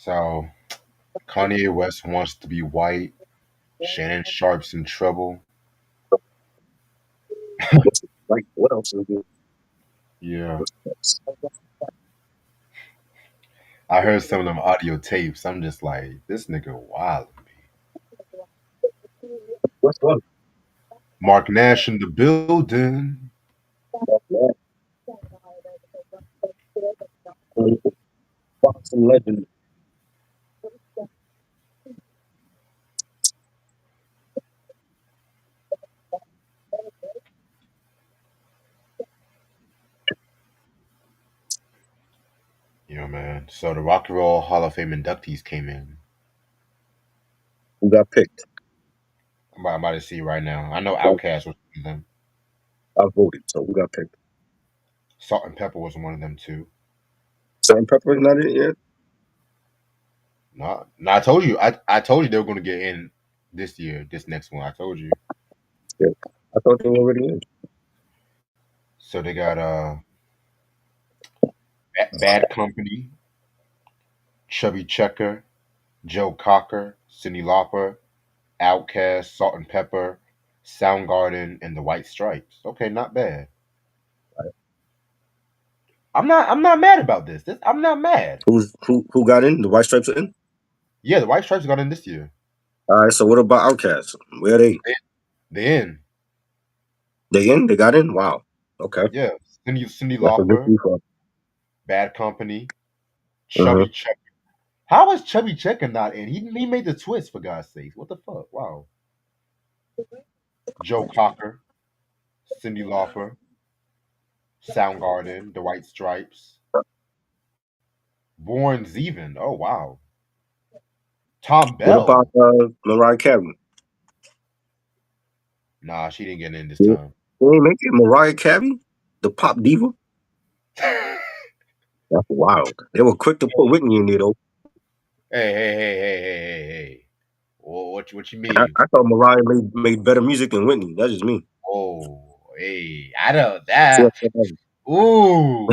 So Kanye West wants to be white. Shannon Sharp's in trouble. Like what else is there? Yeah, I heard some of them audio tapes. I'm just like, this nigga wild. What's one? Mark Nash in the building. Boxing legend. Man. So the Rock and Roll Hall of Fame inductees came in. Who got picked? I'm about to see right now. I know Outkast was one of them. I voted, so who got picked? Salt and Pepper was one of them too. Salt and Pepper not in it yet. No, I told you. I told you they were going to get in this year. This next one, I told you. Yeah. I thought they were already in. So they got Bad Company, Chubby Checker, Joe Cocker, Cyndi Lauper, Outkast, Salt and Pepper, Soundgarden, and the White Stripes. Okay, not bad. I'm not mad about this. I'm not mad. Who got in? The White Stripes are in. Yeah, the White Stripes got in this year. All right. So what about Outkast? Where are they? They in. They in? They got in? Wow. Okay. Yeah. Cyndi That's a good Lauper, defense. Bad Company, Uh-huh. Chubby Checker. How is Chubby Checker not in? He made the twist for God's sake. What the fuck? Wow. Joe Cocker, Cyndi Lauper, Soundgarden, the White Stripes, Born Zevin. Oh wow. Tom What about Bell. Mariah Carey? Nah, she didn't get in this Yeah. time. They ain't make it. Mariah Carey, the pop diva. hey, That's wild. They were quick to put Whitney in there though. hey. What you I, mean? I thought Mariah made better music than Whitney. That's just me. Oh, hey, I know She that. had better, Ooh,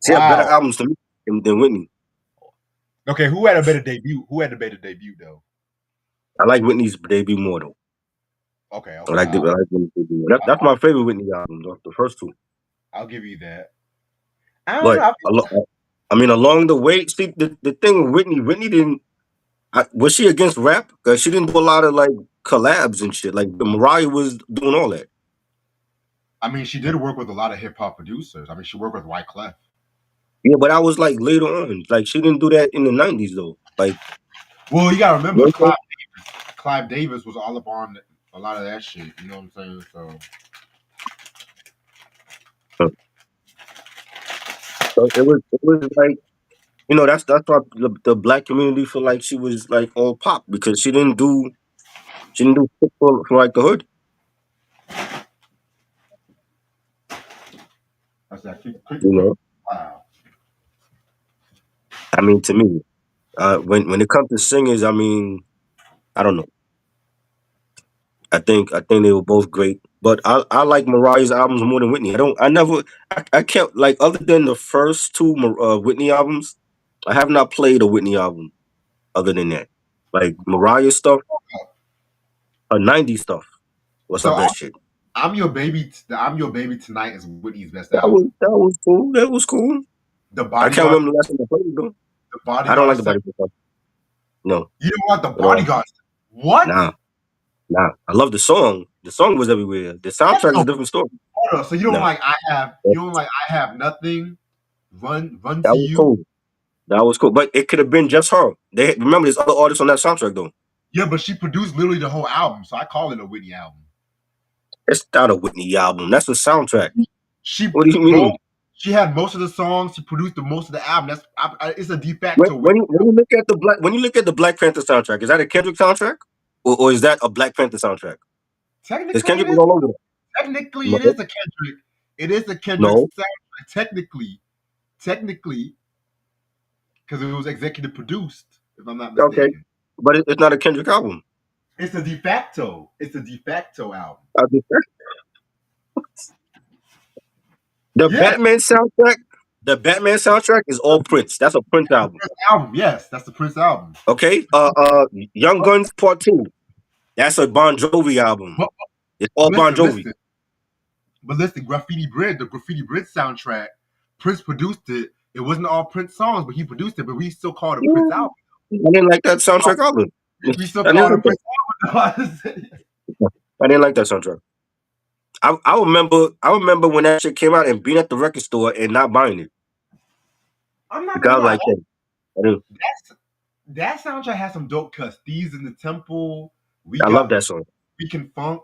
she had better wow. albums to me than Whitney. Okay, who had a better debut? Who had a better debut though? I like Whitney's debut more though. Okay, I okay, like Whitney's debut. That's I'll, my favorite Whitney album, though, the first two. I'll give you that. I don't know. But I mean, along the way, see the thing with Whitney didn't. Was she against rap? Cause she didn't do a lot of like collabs and shit. Like Mariah was doing all that. I mean, she did work with a lot of hip hop producers. I mean, she worked with Wyclef. Yeah, but I was like later on. Like she didn't do that in the '90s though. Like Well, you gotta remember, so Clive Davis was all up on a lot of that shit. You know what I'm saying? it was like that's why the black community feel like she was like all pop because she didn't do shit for like the hood. That's that quick. You Wow. I mean, to me, when it comes to singers, I mean, I don't know. I think they were both great, but I like Mariah's albums more than Whitney. I can't like other than the first two Whitney albums. I have not played a Whitney album other than that. Like Mariah stuff, her '90s stuff was her So best shit. I'm your baby tonight is Whitney's best That album. was that was cool. That was cool. The I can't Bodyguard, remember the last time I played it though. the I don't Bodyguard like the stuff. body stuff. No, You don't want the at all. Bodyguard. What? Nah, nah. I love the song. The song was everywhere. The That's soundtrack is no. a different story. Hold on. So Nah, you don't like I have nothing. Run that to was you. cool. That was cool. But it could have been just her. They remember there's other artists on that soundtrack though. Yeah, but she produced literally the whole album, so I call it a Whitney album. It's not a Whitney album. That's a soundtrack. She, What do you bro, mean? she had most of the songs. She produced the most of the album. It's a de When, facto when Whitney. you when you look at the Black Panther soundtrack, is that a Kendrick soundtrack? Or is that a Black Panther soundtrack? Because Technically, it Kendrick is. was all over that. Technically, No, it is a Kendrick. It is a Kendrick no. soundtrack. Technically, because it was executive produced, if I'm not Okay. mistaken. But it's not a Kendrick album. It's a de facto. It's a de facto album. The Yeah, Batman soundtrack. The Batman soundtrack is all Prince. That's a Prince album. Prince album, yes, that's the Prince album. Okay. Young Guns Part 2. That's a Bon Jovi album. But It's all Bon Jovi. Listen, Graffiti Bridge, the Graffiti Bridge soundtrack, Prince produced it. It wasn't all Prince songs, but he produced it. But we still called it a Prince album. I didn't like that soundtrack album. We still called it a Prince album. I didn't like that soundtrack. I remember when that shit came out and being at the record store and not buying it. I'm not gonna like that. That soundtrack has some dope cuts. Thieves in the Temple. I love that song. We Can Funk.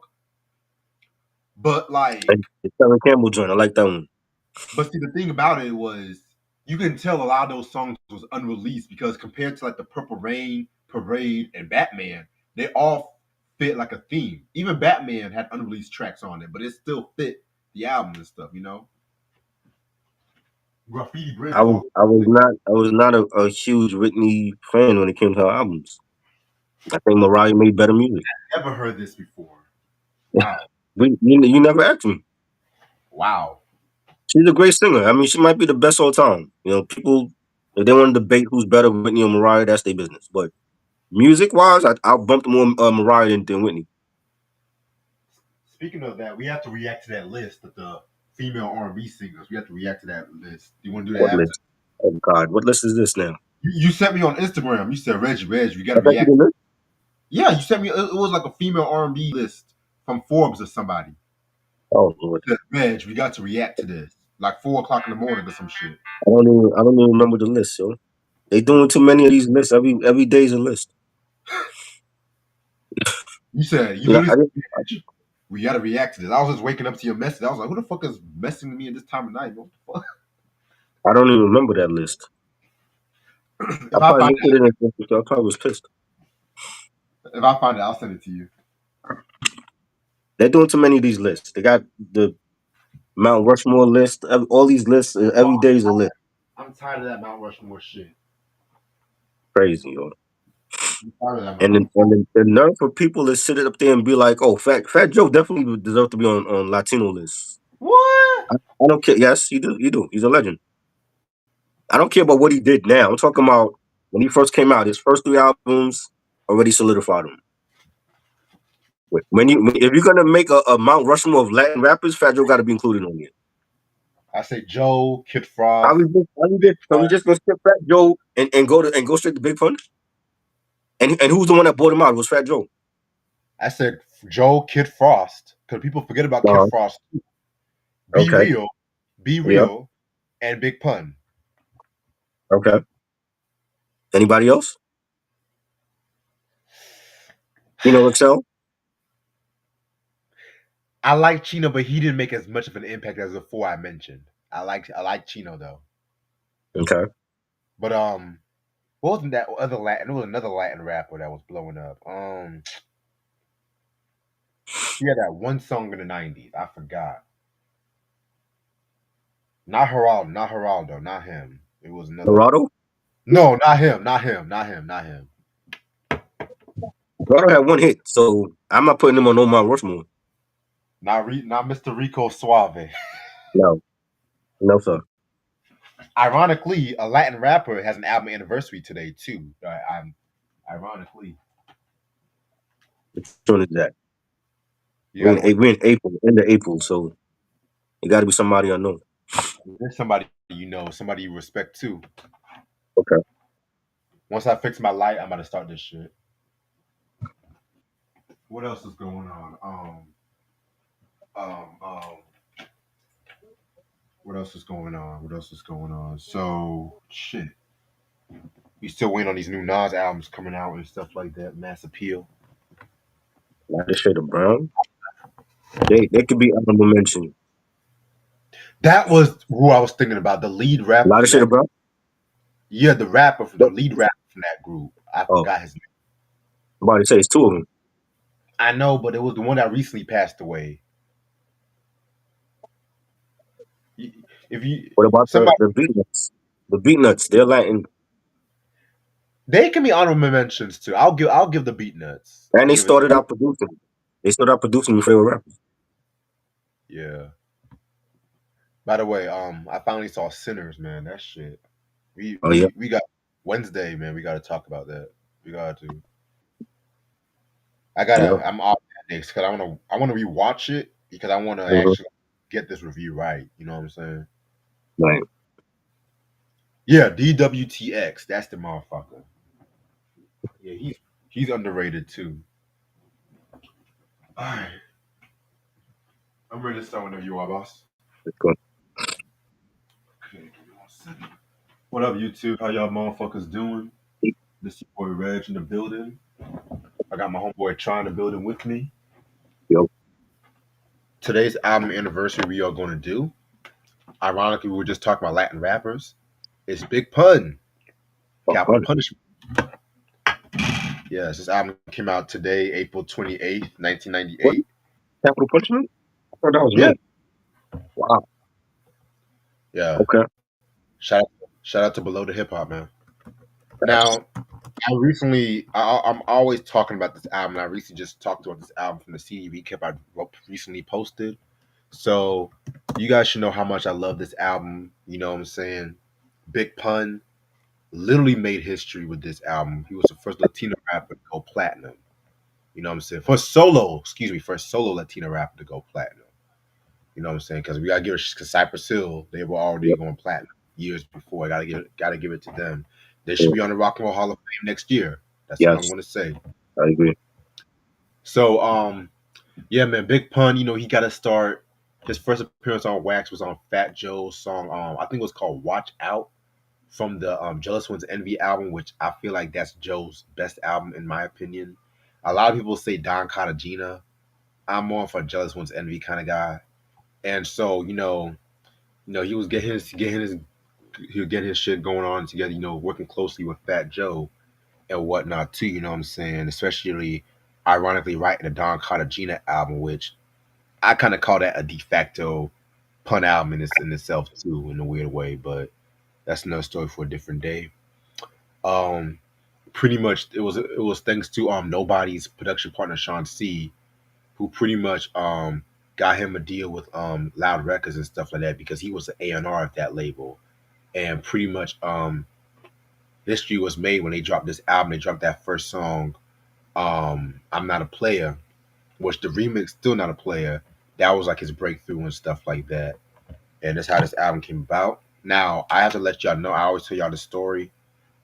But like the Kevin Campbell joint, I like that one. But see, the thing about it was you can tell a lot of those songs was unreleased because compared to like the Purple Rain, Parade, and Batman, they all fit like a theme. Even Batman had unreleased tracks on it, but it still fit the album and stuff, you know. Graffiti Bridge. I was not a huge Whitney fan when it came to her albums. I think Mariah made better music. I've never heard this before. Wow. You never asked me. Wow. She's a great singer. I mean, she might be the best all time. You know, people, if they want to debate who's better, Whitney or Mariah, that's their business. But music-wise, I'll bump more Mariah than Whitney. Speaking of that, we have to react to that list of the female R&B singers. We have to react to that list. Do you want to do that? What list? Oh God, what list is this now? You sent me on Instagram. You said Reggie, we got to react. Yeah, you sent me. It was like a female R&B list from Forbes or somebody. Oh Lord, Reg, we got to react to this like 4 o'clock in the morning or some shit. I don't even remember the list, yo. They doing too many of these lists. Every day's a list. You said we got to react to this. I was just waking up to your message. I was like, who the fuck is messing with me at this time of night? What the fuck? I don't even remember that list. I probably was pissed. If I find it, I'll send it to you. They're doing too many of these lists. They got the Mount Rushmore list. All these lists. Every day is a list. I'm tired of that Mount Rushmore shit. Crazy, yo. And the nerve for people to sit up there and be like, "Oh, Fat Joe definitely deserves to be on Latino lists." What? I don't care. Yes, you do. He's a legend. I don't care about what he did now. I'm talking about when he first came out. His first 3 albums already solidified him. If you're gonna make a Mount Rushmore of Latin rappers, Fat Joe got to be included on it. I say Joe, Kid Frost. Are we just gonna skip Fat Joe and go straight to Big Pun? And who's the one that bought him out? It was Fat Joe. I said Joe, Kid Frost, because people forget about Kid Frost. Be Real, and Big Pun. Okay. Anybody else? Chino Excel? I like Chino, but he didn't make as much of an impact as the 4 I mentioned. I like Chino though. Okay. But what wasn't that other Latin? There was another Latin rapper that was blowing up. He had that one song in the 90s. I forgot. Not Geraldo, not him. It was another. Geraldo? No, not him. Geraldo had 1 hit, so I'm not putting him on no Mount Rushmore. Not Mr. Rico Suave. No, sir. Ironically, a Latin rapper has an album anniversary today too. Ironically. Which one is that? We're in April, end of April, so it got to be somebody I know. There's somebody you know, somebody you respect too. Okay. Once I fix my light, I'm about to start this shit. What else is going on? What else is going on? So shit. We still waiting on these new Nas albums coming out and stuff like that. Mass Appeal. That shit of Brown. They could be honorable mention. That was who I was thinking about. The lead rapper. A lot of shit of Brown. Yeah, the lead rapper from that group. I forgot his name. I'm about to say it's 2 of them. I know, but it was the one that recently passed away. What about the Beatnuts? The Beatnuts, they're Latin. They can be honorable mentions too. I'll give the Beatnuts. And they started out producing. They started out producing your favorite rappers. Yeah. By the way, I finally saw Sinners, man. That shit. We Oh yeah. we we got Wednesday, man. We got to talk about that. We got to. I Yeah. gotta. I'm off that days because I wanna rewatch it because I wanna Mhm. actually get this review right. You know what I'm saying? Right. Yeah, DWTX. That's the motherfucker. Yeah, he's underrated too. All right, I'm ready to start whenever you are, boss. That's good. Okay, give me 1 second. What up, YouTube? How y'all motherfuckers doing? This your boy Reg in the building. I got my homeboy Try in the building with me. Yo. Today's album anniversary we are going to do. Ironically, we were just talking about Latin rappers. It's Big Pun, Oh, Capital fun. Punishment. Yes, this album came out today, April 28th, What? 1998. Capital Punishment? I thought that was Yeah, me. Wow. yeah. Okay. Shout out to Below the Hip Hop, man. Now, I'm always talking about this album. I recently just talked about this album from the CD recap I recently posted. So you guys should know how much I love this album. You know what I'm saying? Big Pun literally made history with this album. He was the first Latino rapper to go platinum. You know what I'm saying? First solo Latino rapper to go platinum. You know what I'm saying? Because we gotta give it because Cypress Hill, they were already Yep. going platinum years before. I gotta give it to them. They should Yep. be on the Rock and Roll Hall of Fame next year. That's all I'm Yes, gonna say. I agree. So yeah, man, Big Pun, he gotta start. His first appearance on Wax was on Fat Joe's song, I think it was called Watch Out from the Jealous One's Envy album, which I feel like that's Joe's best album in my opinion. A lot of people say Don Cartagena. I'm more for Jealous One's Envy kind of guy. And so, he was he was getting his shit going on together, working closely with Fat Joe and whatnot too, you know what I'm saying? Especially ironically writing the Don Cartagena album, which I kind of call that a de facto pun album in itself too, in a weird way, but that's another story for a different day. Um, Pretty much it was thanks to Nobody's production partner Sean C, who pretty much got him a deal with Loud Records and stuff like that because he was the A&R of that label, and pretty much history was made when they dropped this album. They dropped that first song, I'm Not a Player, which the remix Still Not a Player. That was like his breakthrough and stuff like that, and that's how this album came about. Now I have to let y'all know. I always tell y'all the story.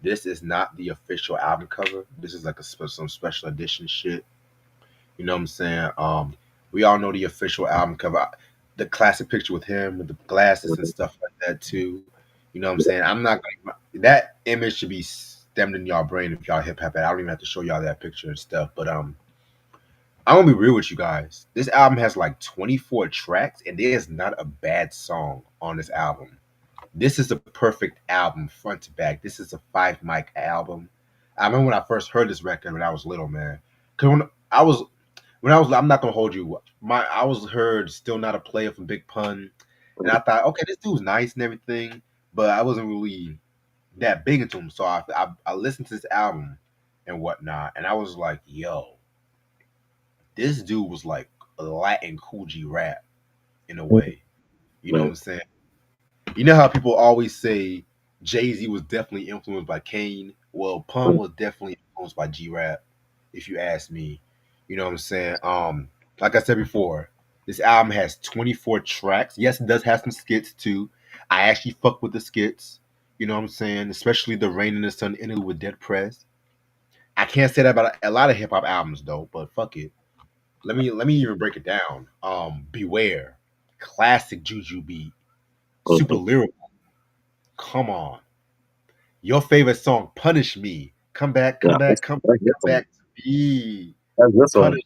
This is not the official album cover. This is like some special edition shit. You know what I'm saying? We all know the official album cover, the classic picture with him with the glasses and Mhm. stuff like that too. You know what I'm saying? I'm not gonna. That image should be stemmed in y'all brain if y'all hip hop. I don't even have to show y'all that picture and stuff. But I'm gonna be real with you guys. This album has like 24 tracks, and there's not a bad song on this album. This is a perfect album, front to back. This is a 5 mic album. I remember when I first heard this record when I was little, man. Cause I'm not gonna hold you. I was heard Still Not a Player from Big Pun, and I thought, okay, this dude's nice and everything, but I wasn't really that big into him. So I listened to this album and whatnot, and I was like, yo, this dude was like a Latin Cool G rap in a Mhm. way. You know what Right. I'm saying? You know how people always say Jay Z was definitely influenced by Kane? Well, Pun Mhm. was definitely influenced by G Rap, if you ask me. You know what I'm saying? Like I said before, this album has 24 tracks. Yes, it does have some skits too. I actually fuck with the skits. You know what I'm saying? Especially the Rain in the Sun interlude with Dead Prez. I can't say that about a lot of hip hop albums though, but fuck it. Let me even break it down. Beware, classic Juju beat, super Mhm. lyrical. Come on. Your favorite song, Punish Me. Come back, Yeah, come back, come that's back, this come one. back to me. That's this one. Punish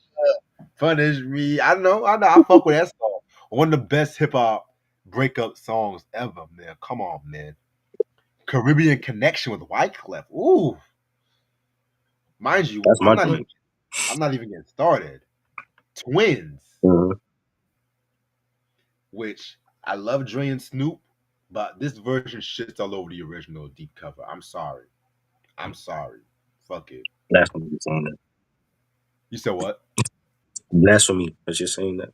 Punish Me. I know, I fuck with that song. One of the best hip hop breakup songs ever, man. Come on, man. Caribbean Connection with Wyclef. Ooh. Mind you, That's my joint. I'm not even getting started. Twins, Mhm. which I love Dre and Snoop, but this version shits all over the original deep cover. I'm sorry. I'm sorry. Fuck it. Blasphemy for saying that. You said what? Blasphemy for just saying that.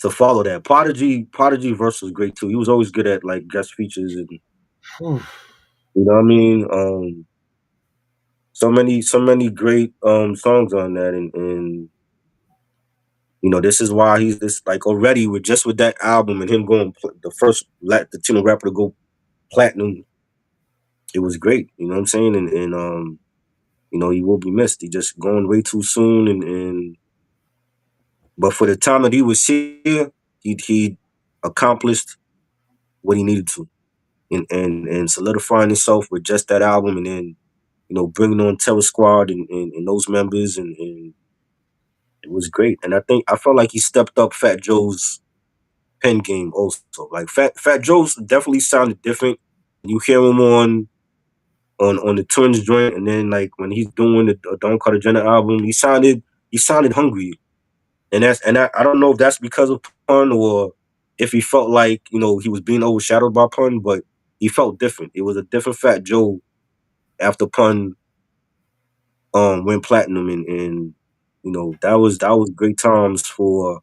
to follow that. Prodigy verse was great too. He was always good at like guest features and Whew. you know what I mean. So many great songs on that, and this is why he's this like already with that album and him going the first Latino rapper to go platinum. It was great. You know what I'm saying, and he will be missed. He just going way too soon, and but for the time that he was here, he accomplished what he needed to, and solidifying himself with just that album, and then bringing on Terror Squad and those members, and it was great. And I felt like he stepped up Fat Joe's pen game also. Like Fat Joe's definitely sounded different. You hear him on the Twins joint, and then like when he's doing the Don Cartagena album, he sounded hungry. I don't know if that's because of Pun or if he felt like he was being overshadowed by Pun, but he felt different. It was a different Fat Joe after Pun went platinum, and that was great times for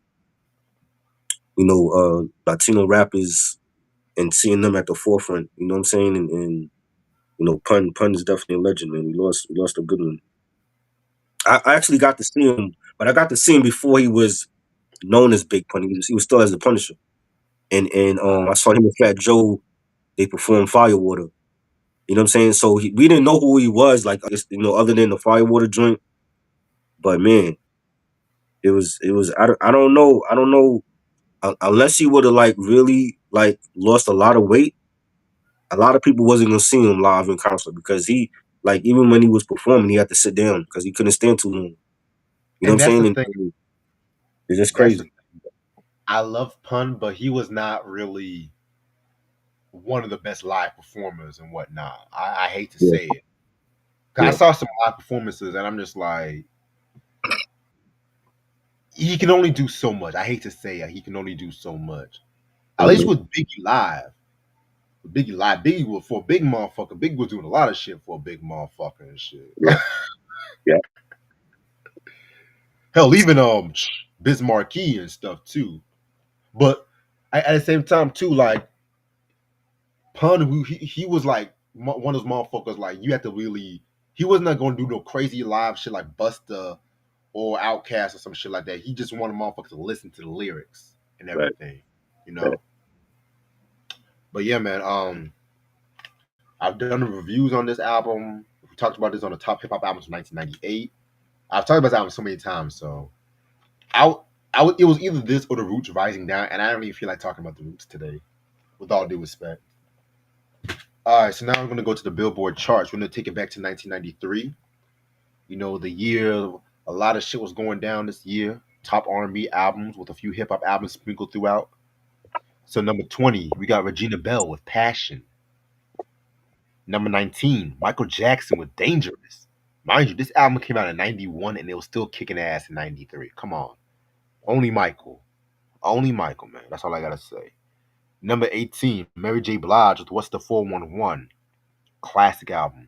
Latino rappers and seeing them at the forefront. You know what I'm saying? And Pun is definitely a legend, man. We lost a good one. I actually got to see him, but I got to see him before he was known as Big Pun. He was still as the Punisher. And I saw him and Fat Joe. They performed Firewater. You know what I'm saying? So we didn't know who he was, like I guess, other than the Firewater joint. But man, it was. I don't know. Unless he would have like really like lost a lot of weight, a lot of people wasn't gonna see him live in concert because he like even when he was performing, he had to sit down because he couldn't stand too long. You know what And I'm that's the saying? thing. And it's just That's the crazy. thing. I love Pun, but he was not really one of the best live performers and whatnot. I hate to Yeah, say it. 'Cause I yeah, saw some live performances, and I'm just like, he can only do so much. I hate to say it, he can only do so much. At least mhm, with Biggie live. Biggie live, Biggie was for a big motherfucker. Biggie was doing a lot of shit for a big motherfucker and shit. yeah, yeah, Hell, even Biz Markie and stuff too. But at the same time too, like Pun, who he was like one of those motherfuckers. Like you have to really, he was not going to do no crazy live shit like Busta or Outkast or some shit like that. He just wanted motherfuckers to listen to the lyrics and right, everything, you right. know. But yeah, man. I've done reviews on this album. We talked about this on the top hip hop albums from 1998. I've talked about this album so many times, so I, it was either this or the Roots Rising Down, and I don't even feel like talking about the Roots today, with all due respect. All right, so now we're gonna go to the Billboard charts. We're gonna take it back to 1993. The year a lot of shit was going down this year. Top R&B albums with a few hip hop albums sprinkled throughout. So number 20, we got Regina Bell with Passion. Number 19, Michael Jackson with Dangerous. Mind you, this album came out in 91 and it was still kicking ass in 93. Come on. Only Michael. Only Michael, man. That's all I gotta say. Number 18, Mary J. Blige with What's the 411? Classic album.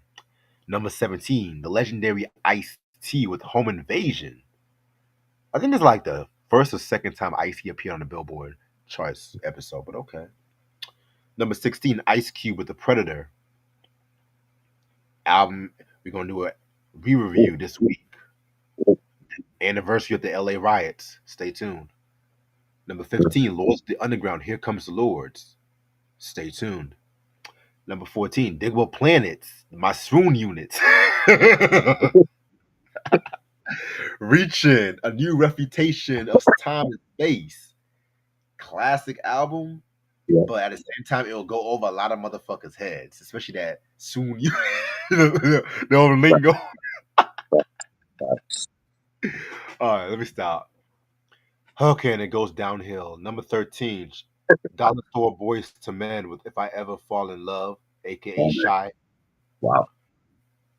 Number 17, the legendary Ice T with Home Invasion. I think it's like the first or second time Ice T appeared on the Billboard charts episode, but okay. Number 16, Ice Cube with The Predator album. We're gonna do a re-review this week. Anniversary of the LA riots. Stay tuned. Number 15, Lords of the Underground. Here Comes the Lords. Stay tuned. Number 14, Digable Planets. My swoon units. Reaching a new refutation of time and space. Classic album, Yeah, but at the same time, it'll go over a lot of motherfuckers' heads, especially that soon you the old right, lingo. right, right. All right, let me stop. Okay, and it goes downhill. Number 13, Dollar Store Boys to Men with If I Ever Fall in Love, aka Oh, man. Shy. Wow.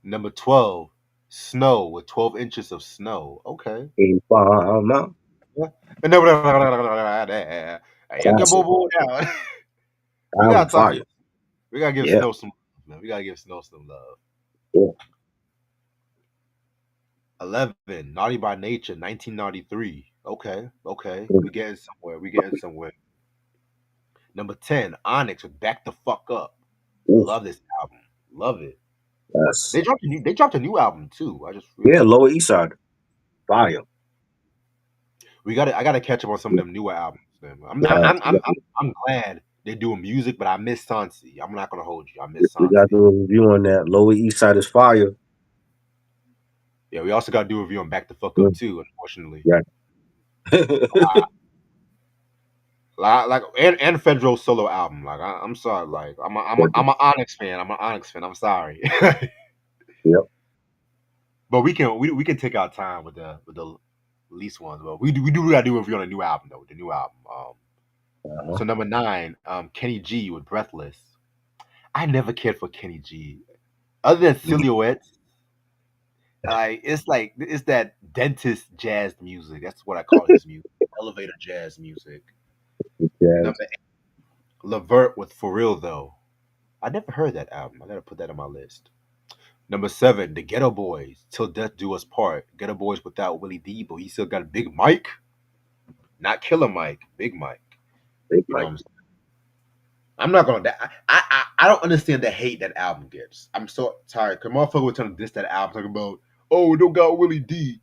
Number 12, Snow with 12 Inches of Snow. Okay. Ain't far now. Yeah. And then you can Classic. boo down. We Album gotta talk. fire. We gotta give Yeah, Snow some love, man. We gotta give Snow some love. yeah. 11, Naughty by Nature, 1993. Okay. We getting somewhere. We getting somewhere. Number 10, Onyx with Back the Fuck Up. Oof, Love this album. Love it. yes. They dropped a new album too. I just Yeah, realized. Lower East Side. Fire. I gotta catch up on some of them newer albums. Man. Yes, I'm glad they're doing music, but I miss Sansi. I'm not gonna hold you. I miss we got to Sansi. do a review on that. Lower East Side is fire. Yeah, we also gotta do a review on Back the Fuck Up Mm, too, unfortunately. yeah. Like and Federal solo album. Like I'm sorry, like I'm an Onyx fan. I'm an Onyx fan. I'm sorry. Yep. But we can take our time with the least ones. But we do gotta do a review on a new album though. The new album. Uh-huh. So number 9, Kenny G with Breathless. I never cared for Kenny G. Other than Mm, Silhouettes, like it's that dentist jazz music. That's what I call his music. Elevator jazz music. Jazz. Number 8, Levert with For Real Though. I never heard that album. I gotta put that on my list. Number 7, The Ghetto Boys, Till Death Do Us Part. Ghetto Boys without Willie D, but he still got Big Mike, not Killer Mike, Big Mike. Big You know Mike. what I'm not gonna. I don't understand the hate that album gets. I'm so tired. Cause motherfucker was trying to diss that album, talking about, oh, we don't got Willie D.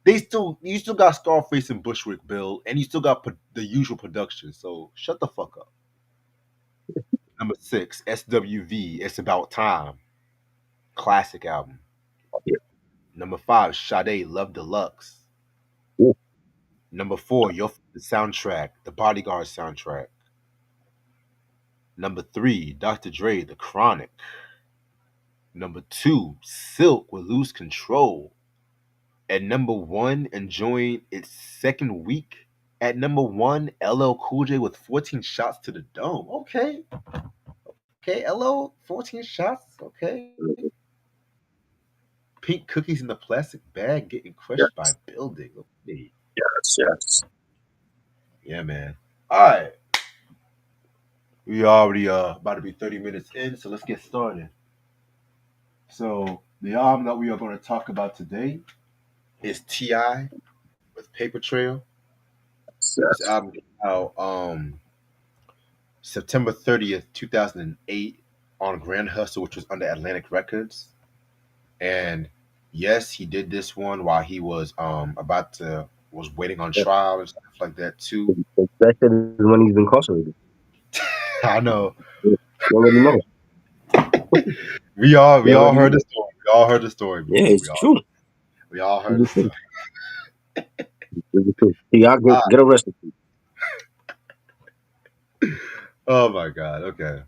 You still got Scarface and Bushwick Bill, and you still got the usual production. So shut the fuck up. Number 6, SWV. It's About Time. Classic album. Yeah. Number 5, Sade, Love Deluxe. Ooh, Number 4, Your Soundtrack, the Bodyguard soundtrack. Number 3, Dr. Dre, The Chronic. Number 2, Silk with Lose Control. At number 1, enjoying its second week. At number 1, LL Cool J with 14 shots to the dome. Okay, LL, 14 shots. Okay. mhm. Pink cookies in the plastic bag getting crushed by Yes. building. Okay. Yes. Yes. Yeah, man. All right. We already about to be 30 minutes in, so let's get started. So the album that we are going to talk about today is Ti with Paper Trail. This Yes. album came out September 30th, 2008 on Grand Hustle, which was under Atlantic Records. And yes, he did this one while he was was waiting on Yes. trial and stuff like that too. That shit is when he's incarcerated. I know. You already know. You We all already heard know. the story. We all heard the story Yeah, before. it's true. We all It's heard the the story. truth. It's the truth. See, I Ah, get arrested. oh my god. Okay.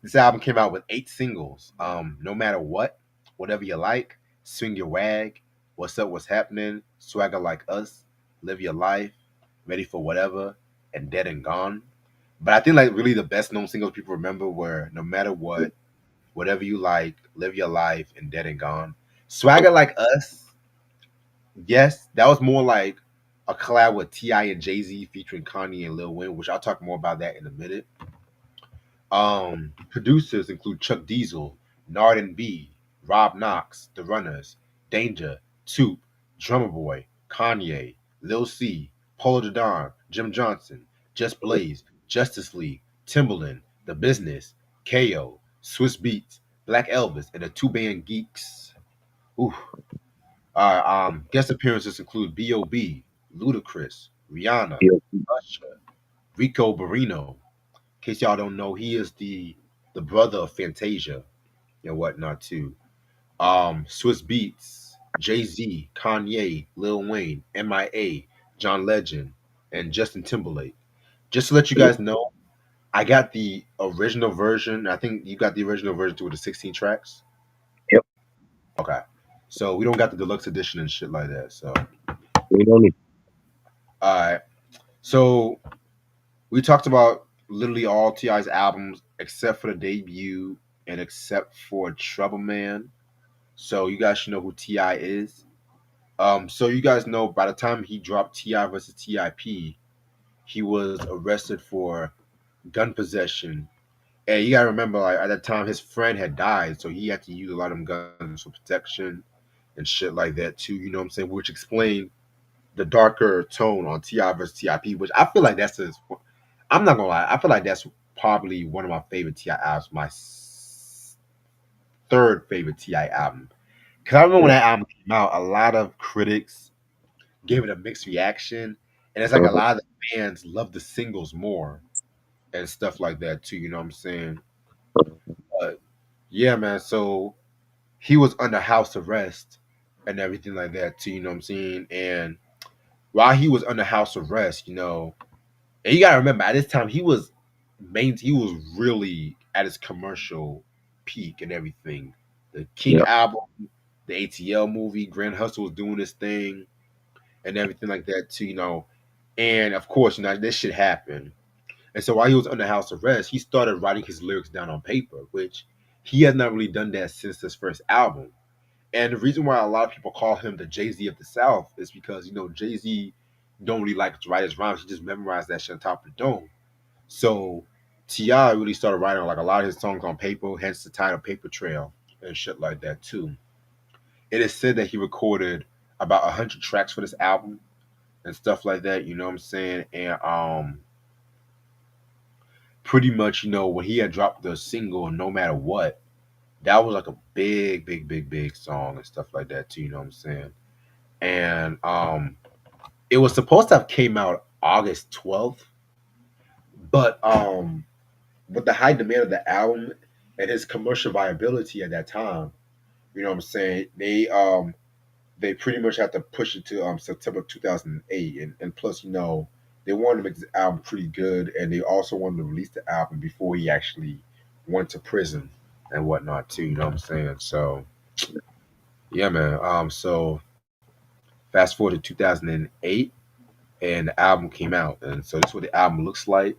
This album came out with 8 singles. No matter what, whatever you like, swing your wag, what's up, what's happening, swagger like us, live your life, ready for whatever, and dead and gone. But I think like really the best known singles people remember were no matter what, whatever you like, live your life, and dead and gone. Swagger like us, yes, that was more like a collab with Ti and Jay Z featuring Kanye and Lil Wayne, which I'll talk more about that in a minute. Producers include Chuck Diesel, Nard and B, Rob Knox, The Runners, Danger, Toop, Drummer Boy, Kanye, Lil C, Polo Don, Jim Johnson, Just Blaze, Justice League, Timbaland, The Business, KO, Swiss Beats, Black Elvis, and the two band Geeks. Ooh. Guest appearances include B.O.B., Ludacris, Rihanna, Yeah. Usher, Rico Barrino. In case y'all don't know, he is the brother of Fantasia and whatnot too. Swiss Beats, Jay Z, Kanye, Lil Wayne, MIA, John Legend, and Justin Timberlake. Just to let you guys know, I got the original version. I think you got the original version too with the 16 tracks. Yep. Okay. So we don't got the deluxe edition and shit like that. So We don't need. all right. So we talked about literally all Ti's albums except for the debut and except for Trouble Man. So you guys should know who Ti is. So you guys know by the time he dropped Ti versus Tip, he was arrested for gun possession. And you gotta remember, like at that time, his friend had died, so he had to use a lot of them guns for protection and shit like that too. You know what I'm saying? Which explained the darker tone on Ti versus Tip, which I feel like that's his. I'm not gonna lie, I feel like that's probably one of my favorite Ti albums, my third favorite Ti album. Because I remember when Yeah. that album came out, a lot of critics gave it a mixed reaction, and it's like a Uh-huh. lot of the fans love the singles more and stuff like that too. You know what I'm saying? But yeah, man. So he was under house arrest and everything like that too. You know what I'm saying? And while he was under house arrest, and you gotta remember at this time he was really at his commercial peak and everything. The King Yeah. album, the ATL movie, Grand Hustle was doing this thing and everything like that too. And of course, this shit happened. And so while he was under house arrest, he started writing his lyrics down on paper, which he has not really done that since his first album. And the reason why a lot of people call him the Jay-Z of the South is because, Jay-Z don't really like to write his rhymes. He just memorized that shit on top of the dome. So T.I. really started writing like a lot of his songs on paper, hence the title Paper Trail and shit like that too. It is said that he recorded about 100 tracks for this album and stuff like that, you know what I'm saying? And pretty much, when he had dropped the single No Matter What, that was like a big, big, big, big song and stuff like that too, you know what I'm saying? And it was supposed to have came out August 12th, but with the high demand of the album and his commercial viability at that time, you know what I'm saying? They pretty much had to push it to September 2008, and plus, they wanted to make the album pretty good, and they also wanted to release the album before he actually went to prison and whatnot too. You know what I'm saying? So yeah, man. So fast forward to 2008, and the album came out, and so this is what the album looks like.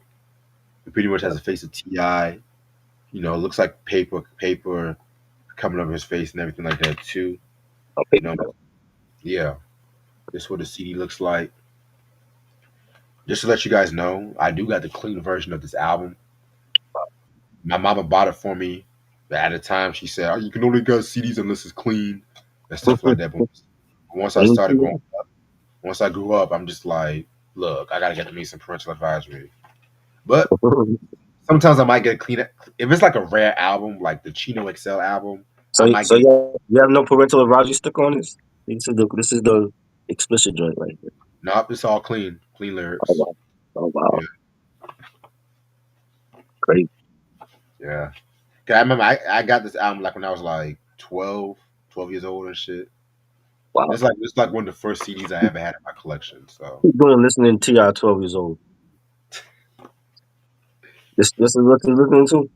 It pretty much has a face of Ti. It looks like paper coming over his face and everything like that too. Okay. You know, yeah. This is what the CD looks like. Just to let you guys know, I do got the clean version of this album. My mama bought it for me. But at the time, she said, "Oh, you can only get CDs unless it's clean and stuff like that." But once I started growing, once I grew up, I'm just like, look, I gotta get me some parental advisory. But sometimes I might get a clean. If it's like a rare album, like the Chino XL album, So I might so get. you have no parental advisory stick on this? This is the explicit joint right here. Nope, it's all clean Oh lyrics. wow. Oh Yeah, wow. Great. yeah. 'Cause I remember I got this album like when I was like 12 years old and shit. Wow. It's like one of the first CDs I ever had in my collection. So Keep doing listening to T.I. 12 years old. This is what you're listening to?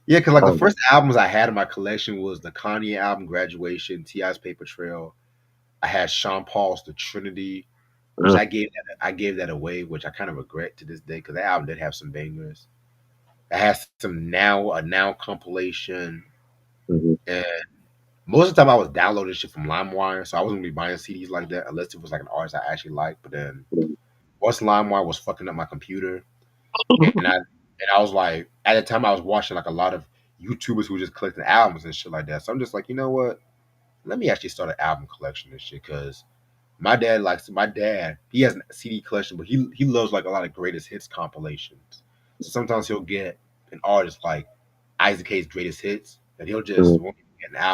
yeah, because like the Oh, first albums I had in my collection was the Kanye album, Graduation, Ti's Paper Trail. I had Sean Paul's The Trinity, which mm, I gave that away, which I kind of regret to this day because that album did have some bangers. It has some now compilation, mhm, and most of the time I was downloading shit from LimeWire, so I wasn't really buying CDs like that unless it was like an artist I actually liked. But then mhm. once LimeWire was fucking up my computer, and I was like, at the time I was watching like a lot of YouTubers who were just collecting albums and shit like that. So I'm just like, you know what? Let me actually start an album collection and shit because my dad. He has a CD collection, but he loves like a lot of greatest hits compilations. So sometimes he'll get an artist like Isaac Hayes' greatest hits, and he'll just Mhm. won't even get an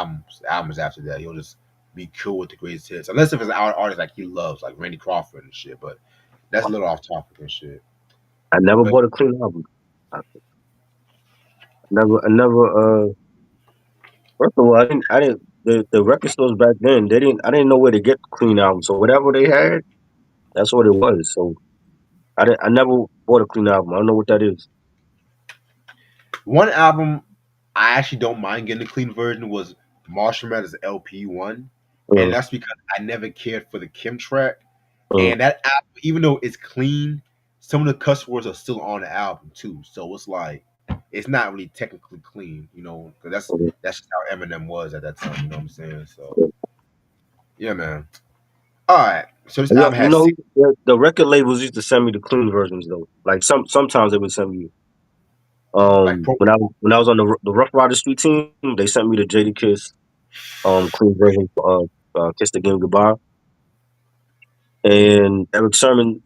albums after that. He'll just be cool with the greatest hits, unless if it's an artist like he loves, like Randy Crawford and shit. But that's a little off topic and shit. I never But bought a clean album. I never. First of all, I didn't. The record stores back then, I didn't know where to get clean albums. So whatever they had, that's what it was. So I never bought a clean album. I don't know what that is. one album I actually don't mind getting the clean version was Marshall Mathers LP one, and Uh, that's because I never cared for the Kim track. uh, And that album, even though it's clean, some of the cuss words are still on the album too. So it's like it's not really technically clean, because that's uh, that's just how Eminem was at that time. You know what I'm saying? So uh. yeah, man. All right. So this Yeah, album has six. the record labels used to send me the clean versions though. Like sometimes they would send me. Like pro. When I was on the Rough Rider Street team, they sent me the Jadakiss clean version for Kiss the Game Goodbye. And Eric Sermon,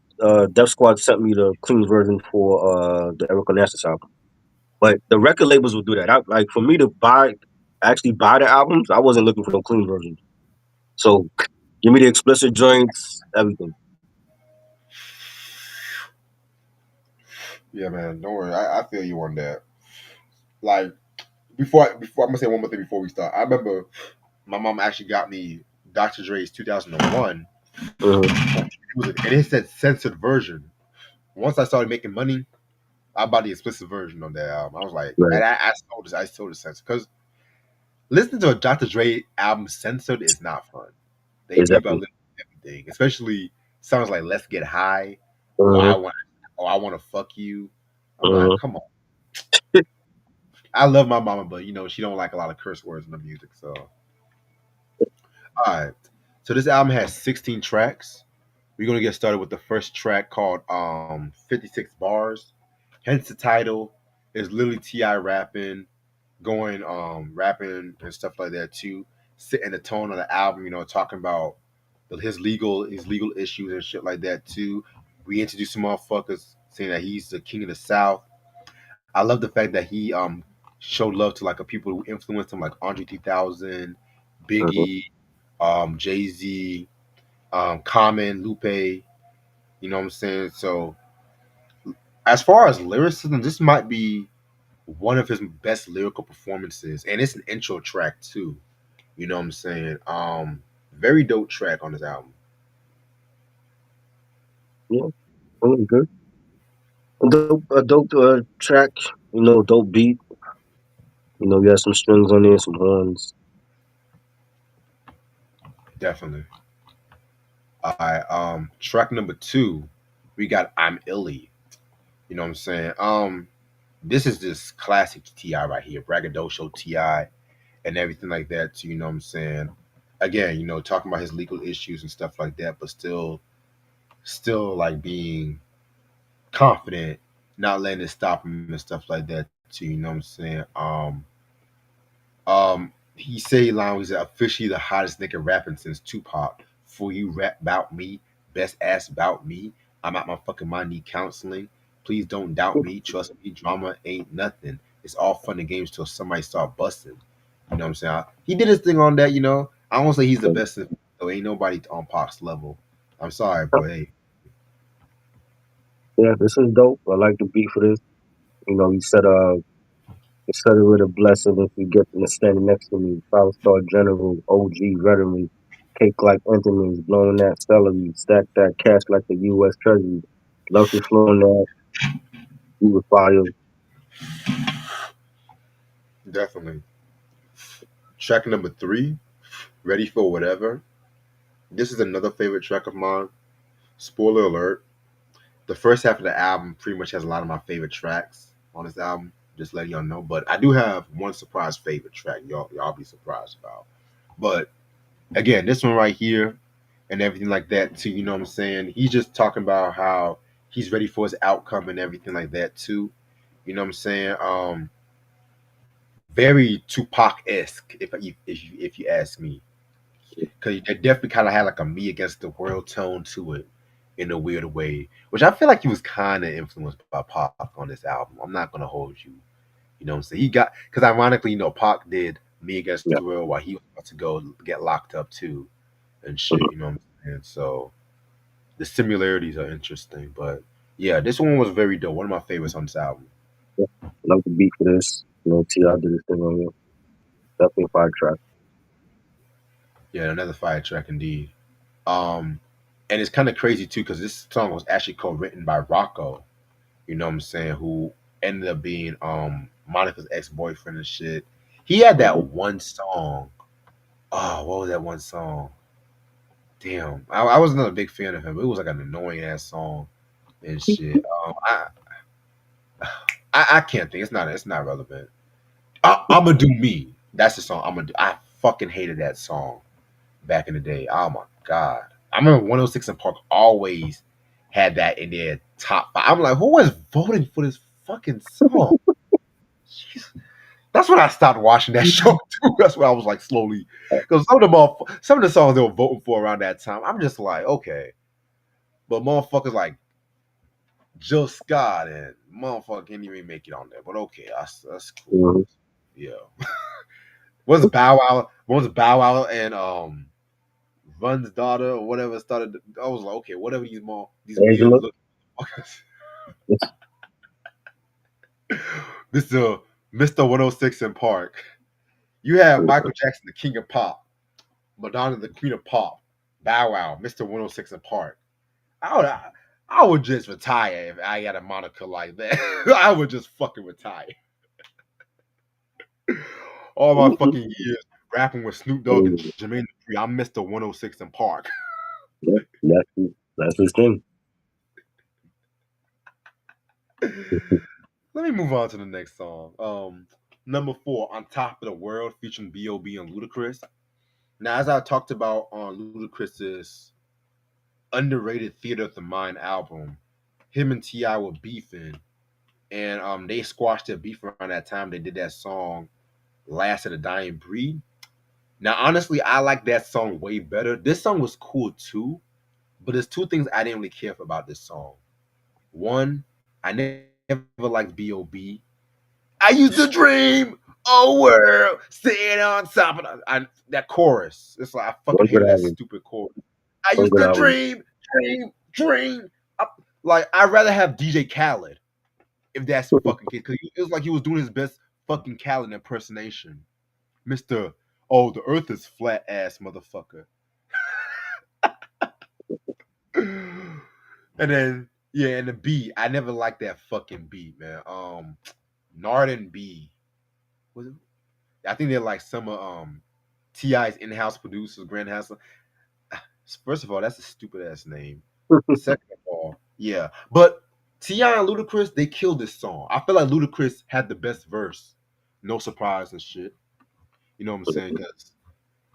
Def Squad sent me the clean version for the Eric Onassis album. But the record labels will do that. Like for me to actually buy the albums, I wasn't looking for no clean versions. So give me the explicit joints, everything. Yeah, man. Don't worry. I feel you on that. Like before I'm gonna say one more thing before we start. I remember my mom actually got me Dr. Dre's 2001. Uh, And it said censored version. Once I started making money, I bought the explicit version on that album. I was like, right, and I sold the censored because listening to a Dr. Dre album censored is not fun. They leave out exactly. literally everything, especially songs like "Let's Get High" or Uh, I want to fuck you." I'm like, uh, come on. I love my mama, but she don't like a lot of curse words in the music. So, all right. So this album has 16 tracks. We're gonna get started with the first track called 56 Bars. Hence the title is literally Ti rapping and stuff like that too, setting the tone of the album, talking about his legal issues and shit like that too. We introduce some motherfuckers saying that he's the king of the South. I love the fact that he showed love to like a people who influenced him like Andre 3000, uh, Biggie, Jay-Z, Common, Lupe, you know what I'm saying? So as far as lyricism, this might be one of his best lyrical performances, and it's an intro track too. You know what I'm saying? Very dope track on this album. yeah, good. A dope track, dope beat. You got some strings on there, some horns. Definitely. All right. Track number two, we got "I'm Illy." You know what I'm saying? This is this classic Ti right here, braggadocio Ti, and everything like that. Too, you know what I'm saying? Again, talking about his legal issues and stuff like that, but still like being confident, not letting it stop him and stuff like that too. You know what I'm saying? He say line was officially the hottest nigga rapping since Tupac. For you rap about me, best ass about me. I'm out my fucking mind, need counseling. Please don't doubt me. Trust me, drama ain't nothing. It's all fun and games till somebody start busting. You know what I'm saying? He did his thing on that. I won't say he's the best. So ain't nobody on Pac's level. I'm sorry, but hey, Yeah, this is dope. I like the beat for this. He said it with a blessing if you get them standing next to me. Five star general, OG veteran, cake like Anthony's, blowing that celery, stack that cash like the U.S. Treasury. Love to flow on that, you with fire. definitely. Track number three, Ready for Whatever. This is another favorite track of mine. Spoiler alert. The first half of the album pretty much has a lot of my favorite tracks on this album. Just letting y'all know. But I do have one surprise favorite track y'all be surprised about. But again, this one right here and everything like that too, you know what I'm saying? He's just talking about how he's ready for his outcome and everything like that too. You know what I'm saying? Very Tupac esque, if you ask me, because they definitely kind of had like a me against the world tone to it in a weird way, which I feel like he was kind of influenced by Pac on this album. I'm not gonna hold you. You know what I'm saying? He got because ironically, Pac did me against Yeah. the world while he was about to go get locked up too and shit. You know what I'm saying? So the similarities are interesting, but yeah, this one was very dope. One of my favorites on this album. Yeah. Love the beat for this. T.I. did his thing on here. Definitely a fire track. Yeah, another fire track indeed. Um, and it's kind of crazy too because this song was actually co-written by Rocco. You know what I'm saying? Who ended up being Monica's ex boyfriend and shit. He had that Mm-hmm. one song. Oh, what was that one song? Damn, I was not a big fan of him. It was like an annoying ass song and shit. I can't think. It's not relevant. I'm gonna do me. That's the song I'm gonna do. I fucking hated that song back in the day. Oh my god. I remember 106 and Park always had that in their top five. I'm like, who is voting for this fucking song? Jeez. That's when I stopped watching that show too. That's when I was like slowly because some of the songs they were voting for around that time, I'm just like, okay. But motherfuckers like Jill Scott and motherfucker can't even make it on there. But okay, that's cool. Mhm. Yeah. Was Bow Wow? Was Bow Wow and Run's daughter or whatever started? I was like, okay, whatever these weird Angela. look. Mr. Mr. 106 in Park. You have Michael Jackson, the king of pop, Madonna, the queen of pop, Bow Wow, Mr. 106 in Park. I would just retire if I had a moniker like that. I would just fucking retire. All my fucking years rapping with Snoop Dogg and Mhm. Jermaine Dupri, I'm Mr. 106 in Park. Yep, that's his thing. Let me move on to the next song. Number 4, On Top of the World, featuring B.O.B. and Ludacris. Now, as I talked about on Ludacris's underrated Theater of the Mind album, him and T.I. were beefing, and they squashed their beef around that time. They did that song, Last of the Dying Breed. Now, honestly, I like that song way better. This song was cool too, but there's two things I didn't really care for about this song. One, I never liked B.O.B. I used to dream, oh world, sitting on top of that chorus. It's like I fucking One good hated that album. stupid chorus. I One used good to album. dream. Like I'd rather have DJ Khaled if that's fucking kid, because it was like he was doing his best fucking Khaled impersonation, Mister. Oh, the Earth is flat, ass motherfucker. And then yeah, and the beat, I never liked that fucking beat, man. Narden B was it? I think they're like some of Ti's in-house producers, Grand Hustler. First of all, that's a stupid ass name. Second of all, yeah, but Ti and Ludacris they killed this song. I feel like Ludacris had the best verse, no surprise and shit. You know what I'm saying?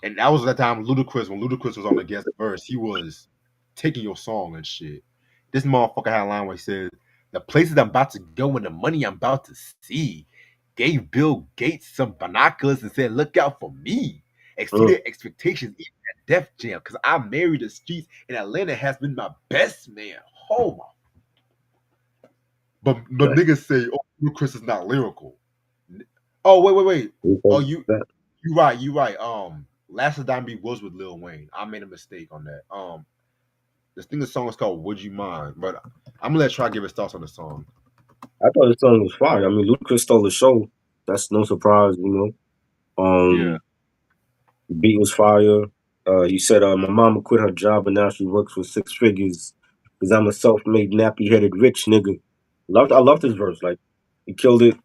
And that was the time Ludacris when Ludacris was on the guest verse, he was taking your song and shit. This motherfucker had a line where he said, "The places I'm about to go and the money I'm about to see." Gave Bill Gates some binoculars and said, "Look out for me." Mm, Exceeded expectations even at Def Jam because I married the streets and Atlanta has been my best man. Oh my! But okay. niggas say, "Oh, Ludacris is not lyrical." Oh wait. Who Oh says you that? you right. Last of Dime Beat was with Lil Wayne. I made a mistake on that. The song is called "Would You Mind," but I'm gonna let Try give his thoughts on the song. I thought the song was fire. I mean, Ludacris stole the show. That's no surprise, you know. Yeah, The beat was fire. He said, "My mama quit her job and now she works for 6 figures because I'm a self-made, nappy-headed rich nigga." I loved his verse. Like he killed it.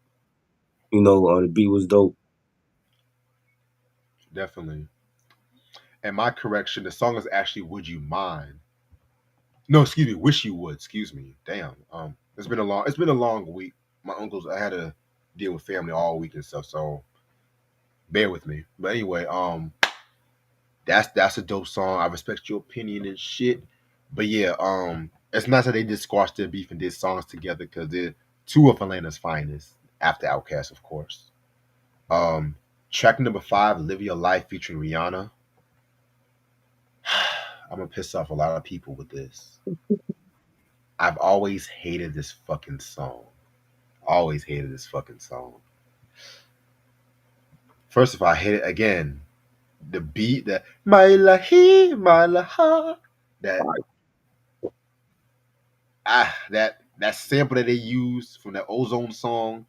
You know, the beat was dope. definitely. And my correction, the song is actually "Would You Mind." No, excuse me, "Wish You Would." Excuse me. Damn. It's been a long week. My uncles, I had to deal with family all week and stuff, so bear with me. But anyway, that's a dope song. I respect your opinion and shit. But yeah, it's nice that they just squashed their beef and did songs together because they're two of Atlanta's finest after Outkast, of course. Um, Track number 5, "Live Your Life" featuring Rihanna. I'm gonna piss off a lot of people with this. I've always hated this fucking song. Always hated this fucking song. First of all, I hate it again. The beat, the my lahi, my laha, that that sample that they used from that Ozone song.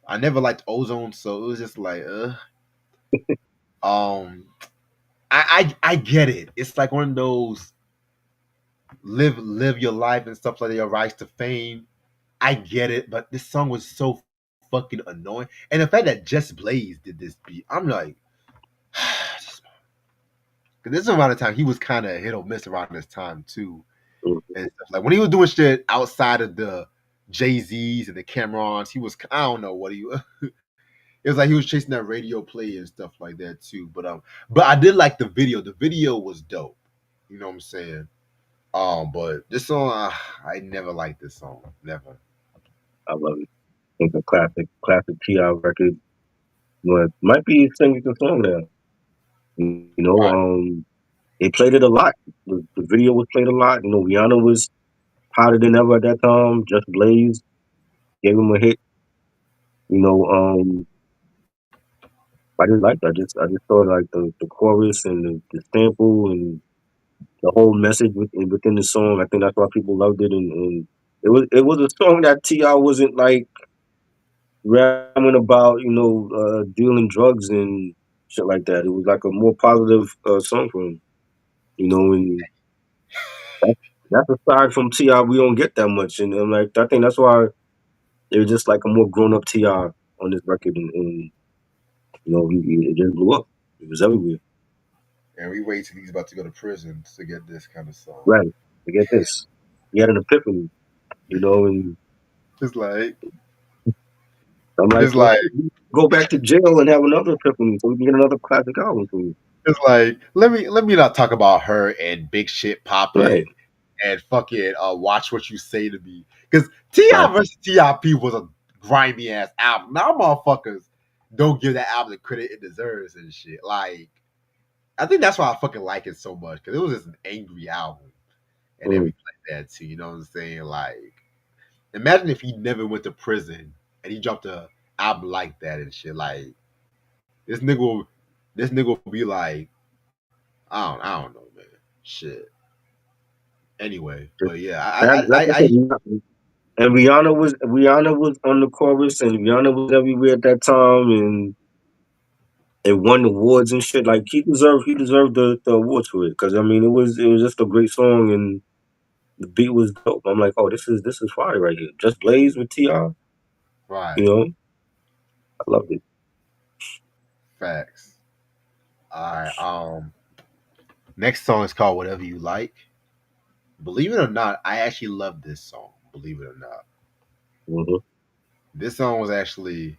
I never liked Ozone, so it was just like, um, I get it. It's like one of those live your life and stuff like that, your rise to fame. I get it, but this song was so fucking annoying. And the fact that Just Blaze did this beat, I'm like, because this is around the time he was kind of hit or miss around this time too, Mm. and stuff like when he was doing shit outside of the Jay Z's and the Camerons, he was I don't know what he was. It was like he was chasing that radio play and stuff like that too. But I did like the video. The video was dope. You know what I'm saying? But this song, I never liked this song. Never. I love it. It's a classic T.I. record. But might be his signature song now. You know, Right. They played it a lot. The video was played a lot. You know, Rihanna was hotter than ever at that time. Just Blaze gave him a hit. You know, I just liked it. I just thought like the chorus and the sample and the whole message within the song. I think that's why people loved it. And it was a song that Ti wasn't like ramming about, dealing drugs and shit like that. It was like a more positive song for him. And that's that's aside from Ti, we don't get that much. And like I think that's why it was just like a more grown up Ti on this record, and it just blew up. It was everywhere. And we wait till he's about to go to prison to get this kind of song. Right. To get this, he had an epiphany, and It's like, I'm like, it's well, like, go back to jail and have another epiphany so we can get another classic album for you. it's like. Let me not talk about her and big shit Right. popping and fucking watch what you say to me. Because Ti Right. versus Tip was a grimy ass album. Now motherfuckers don't give that album the credit it deserves and shit. Like, I think that's why I fucking like it so much because it was just an angry album and Mm. everything like that too. You know what I'm saying? Like, imagine if he never went to prison and he dropped a album like that and shit. Like, this nigga will, this nigga will be like, I don't know, man. Shit. Anyway, but yeah, Like I said, and Rihanna was on the chorus, and Rihanna was everywhere at that time, and won awards and shit. Like he deserved the awards for it because I mean it was just a great song and the beat was dope. I'm like, oh, this is fire right here. Just Blaze with Ti, you right. know, I loved it. Facts. All right. Next song is called "Whatever You Like." Believe it or not, I actually love this song. Believe it or not, Hmm. this song was actually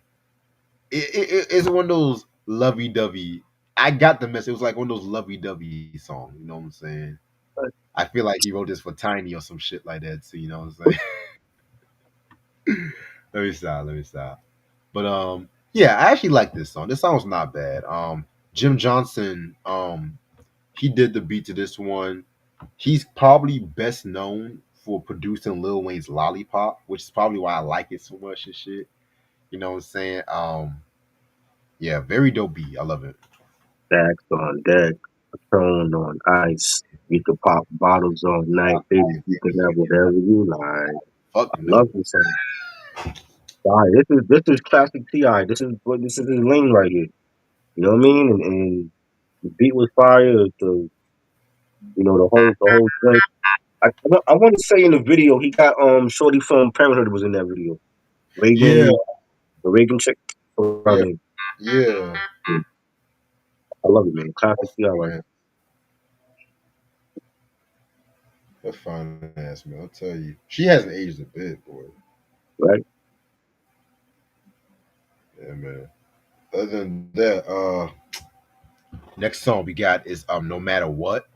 it's one of those lovey-dovey. I got the message. It was like one of those lovey-dovey songs. You know what I'm saying? I feel like he wrote this for Tiny or some shit like that too. You know what I'm saying? Let me stop. Let me stop. But yeah, I actually like this song. This song's not bad. Jim Johnson, he did the beat to this one. He's probably best known for producing Lil Wayne's Lollipop, which is probably why I like it so much and shit. You know what I'm saying? Yeah, very dope beat. I love it. Stacks on deck, Patron on ice. You could pop bottles all night, baby. You can have whatever you like. Fuck I no. love this song. This is classic Ti. This is his lane right here. You know what I mean? And the beat was fire. The whole joint. I want to say in the video he got Shorty from Parenthood was in that video. Yeah, Reagan, the Reagan chick. What's her yeah, name? yeah. Mm. I love it, man. Classic Ti right Man, that fine ass man. I'll tell you, she hasn't aged a bit, boy. here, right? Yeah, man. Other than that, next song we got is "No Matter What,"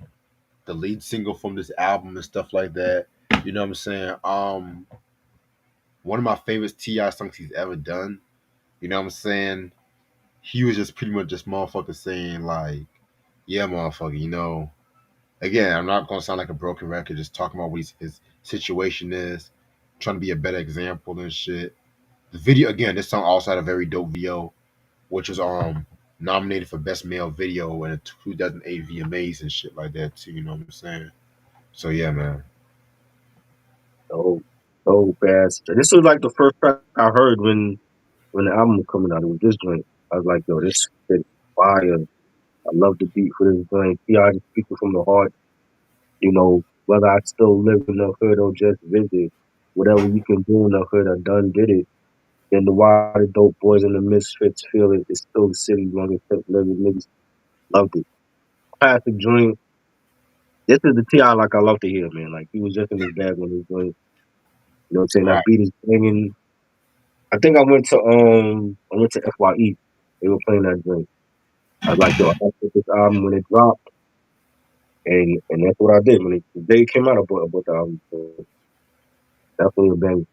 the lead single from this album and stuff like that. You know what I'm saying? One of my favorite Ti songs he's ever done. You know what I'm saying? He was just pretty much just motherfucker saying like, yeah, motherfucker. Again, I'm not gonna sound like a broken record. Just talking about what his situation is, trying to be a better example and shit. The video again, this song also had a very dope video, which was nominated for best male video in a 2008 VMAs and shit like that too. You know what I'm saying? So yeah, man. So so fast. This was like the first track I heard when the album was coming out. It was this joint. I was like, yo, this shit is fire. I love the beat for this joint. Ti just speaking from the heart. Whether I still live in the hood or just visit, whatever you can do in the hood, I done did it. Then the wider dope boys and the misfits feel it. It's still the city, long as living niggas loved it. Classic joint. This is the Ti like I love to hear, man. Like he was just in his bag when he was doing. You know what I'm saying? Right. That beat is banging. I think I went to FYE. They were playing that joint. I was like, yo, I got to get this album when it dropped, and that's what I did. The day it came out, I bought the album. So definitely a bang.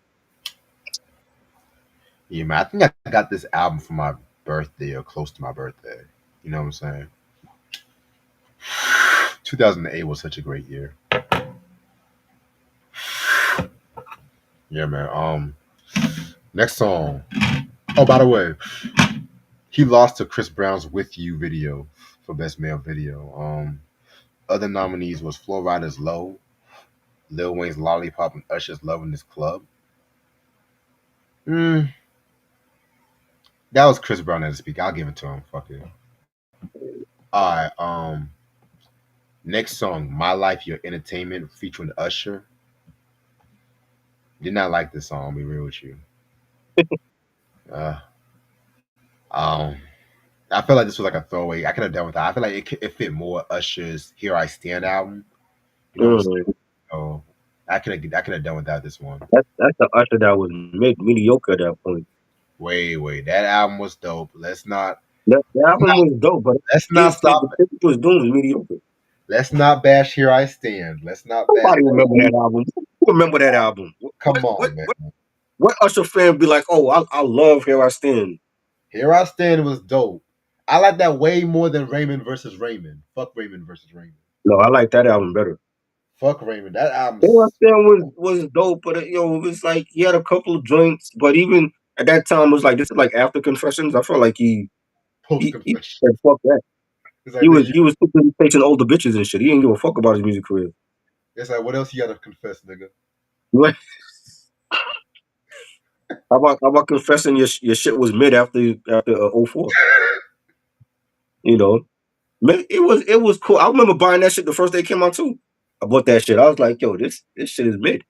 Yeah, man. I think I got this album for my birthday or close to my birthday. You know what I'm saying? 2008 was such a great year. Yeah, man. Next song. Oh, by the way, he lost to Chris Brown's "With You" video for best male video. Other nominees was Flo Rida's "Low," Lil Wayne's "Lollipop," and Usher's "Love in This Club." Mm, that was Chris Brown at the speak. I'll give it to him. Fuck it. All right. Next song, "My Life, Your Entertainment," featuring Usher. Did not like this song. I'll be real with you. Uh, um, I feel like this was like a throwaway. I could have done with that. I feel like it fit more Usher's "Here I Stand" album. You know what I'm saying? Mm. So I could have done without this one. That's the Usher that was mediocre at that point. Wait. That album was dope. Let's not The album was dope, but let's not his shit, stop the it. shit he was doing was mediocre. Let's not bash "Here I Stand." Let's not bash. Nobody remember that album. Who remember that album? Come on, man. What Usher fan be like? Oh, I love Here I Stand. "Here I Stand" was dope. I like that way more than Raymond versus Raymond. Fuck Raymond versus Raymond. No, I like that album better. Fuck Raymond. That album Here I Stand was dope, but it was like he had a couple of joints, but even at that time it was like this is like after Confessions. I felt like post he confession. said fuck that. It's like He was too busy chasing older bitches and shit. He didn't give a fuck about his music career. it's like what else you gotta confess, nigga? What? How about confessing your shit was mid after 04? You know, it was cool. I remember buying that shit the first day it came out too. I bought that shit. I was like, yo, this shit is mid.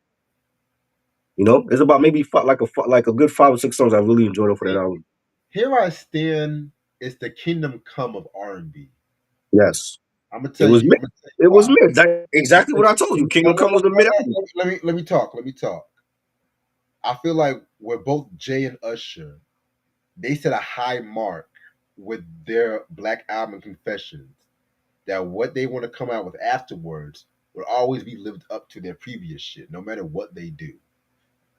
You know, it's about maybe like a good 5 or 6 songs I really enjoyed for that album. "Here I Stand" is the Kingdom Come of R&B. Yes, I'm gonna tell you. it was mid. That's exactly what I told you. Kingdom Come was a mid album. Let me talk. I feel like with both Jay and Usher, they set a high mark with their Black Album Confessions. That what they want to come out with afterwards would always be lived up to their previous shit, no matter what they do.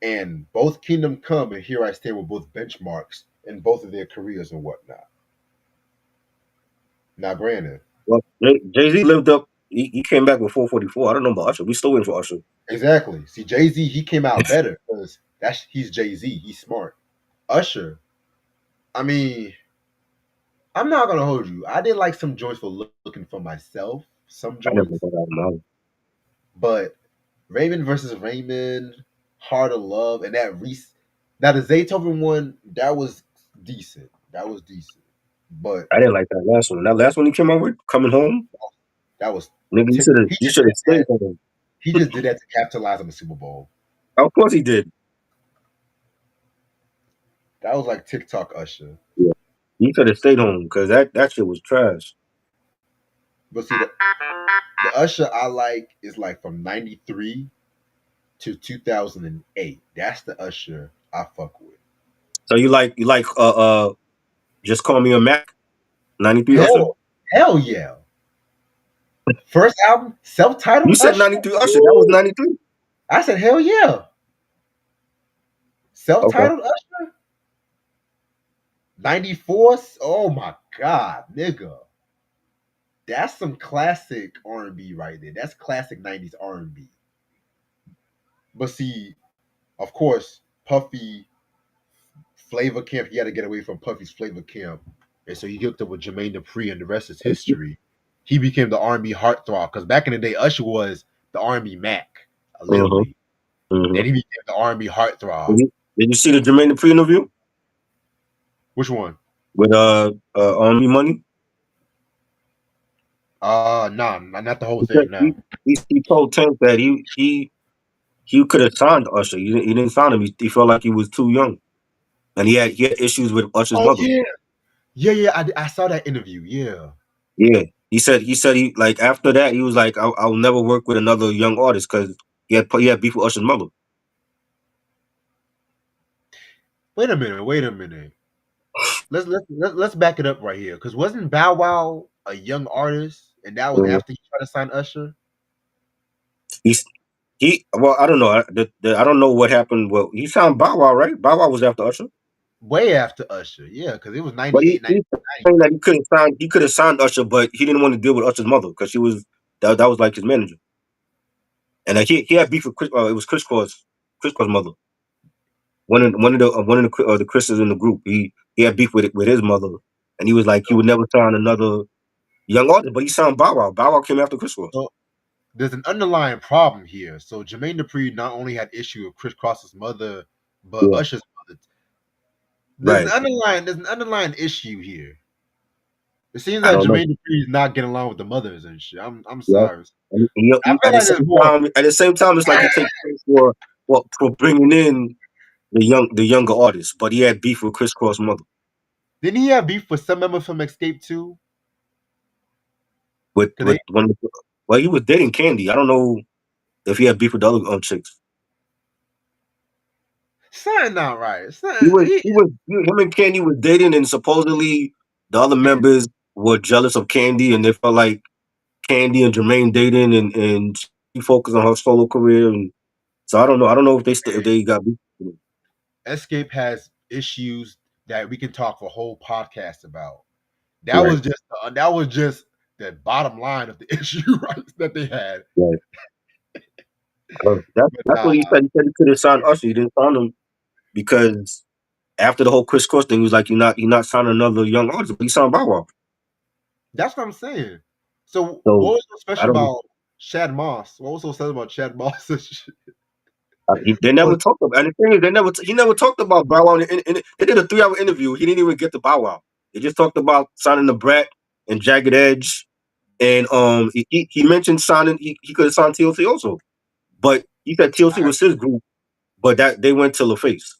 And both Kingdom Come and Here I Stand were both benchmarks in both of their careers and whatnot. Now, granted, Well, Jay-Z lived up. He came back with 444. I don't know about Usher. We still waiting for Usher. exactly. See, Jay-Z, he came out better because he's Jay-Z. He's smart. Usher, I mean, I'm not gonna hold you. I did like some joints for looking for myself. Some I never joints, got that album. but Raymond versus Raymond, Heart of Love, and that Reese. Now the Zaytoven one, that was decent. That was decent. But I didn't like that last one. That last one he came out with, Coming Home. that was Nigga, you should have stayed for him. he just did that to capitalize on the Super Bowl. Of course he did. That was like TikTok Usher. Yeah. He should have stayed home because that shit was trash. But see, the Usher I like is like from '93 to 2008. That's the Usher I fuck with. So you like Just Call Me a Mac, 93 Usher? Hell yeah. First album, self-titled. You said 93 Usher. That was 93. I said hell yeah. Self-titled Usher. 94. Oh my god, nigga. That's some classic R&B right there. That's classic 90s R&B. But see, of course, Puffy Flavor Camp, he had to get away from Puffy's Flavor Camp. And so he hooked up with Jermaine Dupri, and the rest is history. He became the R&B heartthrob because back in the day, Usher was the R&B Mac, literally. Mm-hmm. Then he became the R&B heartthrob. Did you see the Jermaine Dupri interview? Which one? With R&B Money? Nah, not the whole thing. No. He told Tank that he could have signed Usher. He didn't sign him. He felt like he was too young, and he had issues with Usher's mother. Yeah. I saw that interview. Yeah. He said he like after that he was like I'll never work with another young artist because he had beef with Usher's mother. Wait a minute. Let's back it up right here because wasn't Bow Wow a young artist, and that was after he tried to sign Usher? Well, I don't know. I don't know what happened. Well, he signed Bow Wow, right? Bow Wow was after Usher. Way after Usher, yeah, because it was 98, 99. He could have signed Usher, but he didn't want to deal with Usher's mother because she was That was like his manager, and like he had beef with Chris. It was Chris Cross' mother. One of the Christians in the group. He had beef with his mother, and he was like he would never sign another young artist, but he signed Bow Wow. Bow Wow came after Chris Cross. So there's an underlying problem here. So Jermaine Dupri not only had issue with Chris Cross's mother, but Yeah. Usher's mother. Right. There's an underlying issue here. It seems I that don't know. Jermaine Dupri is not getting along with the mothers and shit. I'm Yeah. sorry. And I feel like there's more. at the same time, it's like he takes credit for bringing in the younger artists, but he had beef with Chris Cross' mother. Didn't he have beef with some members from Escape too? With one, well, he was dating Candy. I don't know if he had beef with the other chicks. Something not right. Him and Candy was dating, and supposedly the other members were jealous of Candy, and they felt like Candy and Jermaine dating, and she focused on her solo career, and so I don't know if they got beef. Escape has issues that we can talk for a whole podcast about. That was just the bottom line of the issue, right? That they had. Right. That's what he said. He said he could have signed Usher. He didn't sign him because after the whole Chris Cross thing, he was like, "You're not signing another young artist." But he signed Bow Wow. That's what I'm saying. So what was so special about Shad Moss? What was so special about Shad Moss? They never talked about. And the thing is, he never talked about Bow Wow. They did a 3-hour interview. He didn't even get to Bow Wow. They just talked about signing the Brat and Jagged Edge, and he mentioned signing. He could have signed TLC also, but he said TLC was his group, but that they went to LaFace.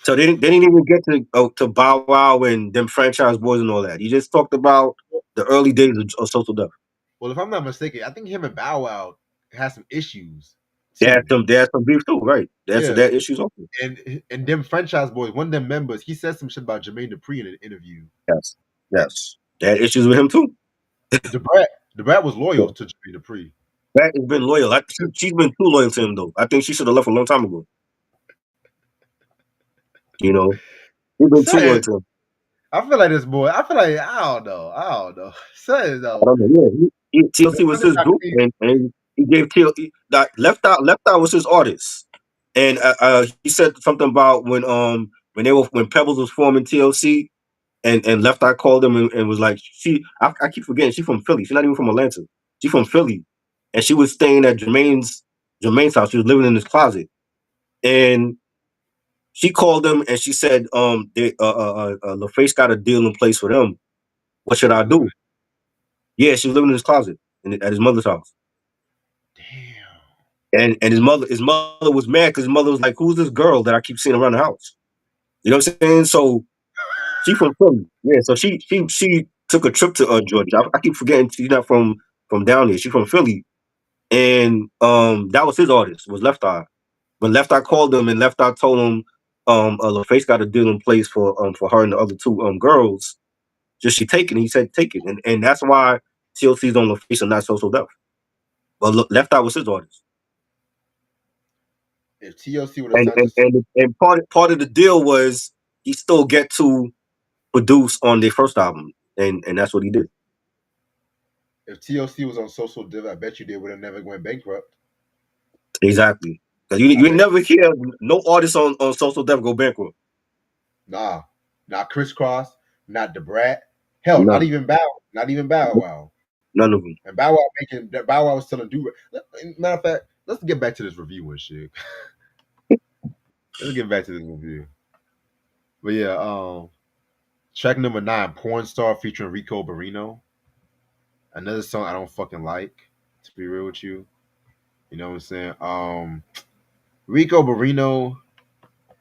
So they didn't even get to Bow Wow and them Franchise Boys and all that. He just talked about the early days of Social Def. Well, if I'm not mistaken, I think him and Bow Wow has some issues. They had some beef too, right? They had issues also. And them Franchise Boys, one of them members, he said some shit about Jermaine Dupri in an interview. Yes. They had issues with him too. The Brat was loyal to Jermaine Dupri. Brat has been loyal. She's been too loyal to him though. I think she should have left a long time ago. You know, he's been too loyal to him. I feel like this boy. I don't know. Say though. I don't know. Yeah, TLC was his group, and he gave TLC that Left Out was his artist, and he said something about when Pebbles was forming TLC, and Left Eye called him and was like, I keep forgetting she's from Philly. She's not even from Atlanta. She's from Philly, and she was staying at Jermaine's house. She was living in his closet, and she called him and she said, LaFace got a deal in place for them. What should I do? Yeah, she was living in his closet at his mother's house. Damn. And his mother was mad because his mother was like, "Who's this girl that I keep seeing around the house?" You know what I'm saying? So she from Philly. Yeah, so she took a trip to Georgia. I keep forgetting she's not from down here. She's from Philly. And that was his artist, was Left Eye. When Left Eye called him and Left Eye told him LaFace got a deal in place for her and the other two girls. Just she take it. And he said take it. And that's why TLC's on LaFace and not Social Def. But Left Eye was his artist. If TLC would have and part of the deal was he still get to produce on their first album. And that's what he did. If TLC was on Social Def, I bet you they would have never went bankrupt. Exactly. Because you never hear no artist on Social Def go bankrupt. Nah. Not Chris Cross, not Da Brat. Hell, not even Bow Wow. None of them. And Bow Wow was telling do. Matter of fact, let's get back to this review and shit. Let's get back to this review. But yeah, track number 9, Porn Star featuring Rico Barrino. Another song I don't fucking like, to be real with you. You know what I'm saying? Rico Barrino,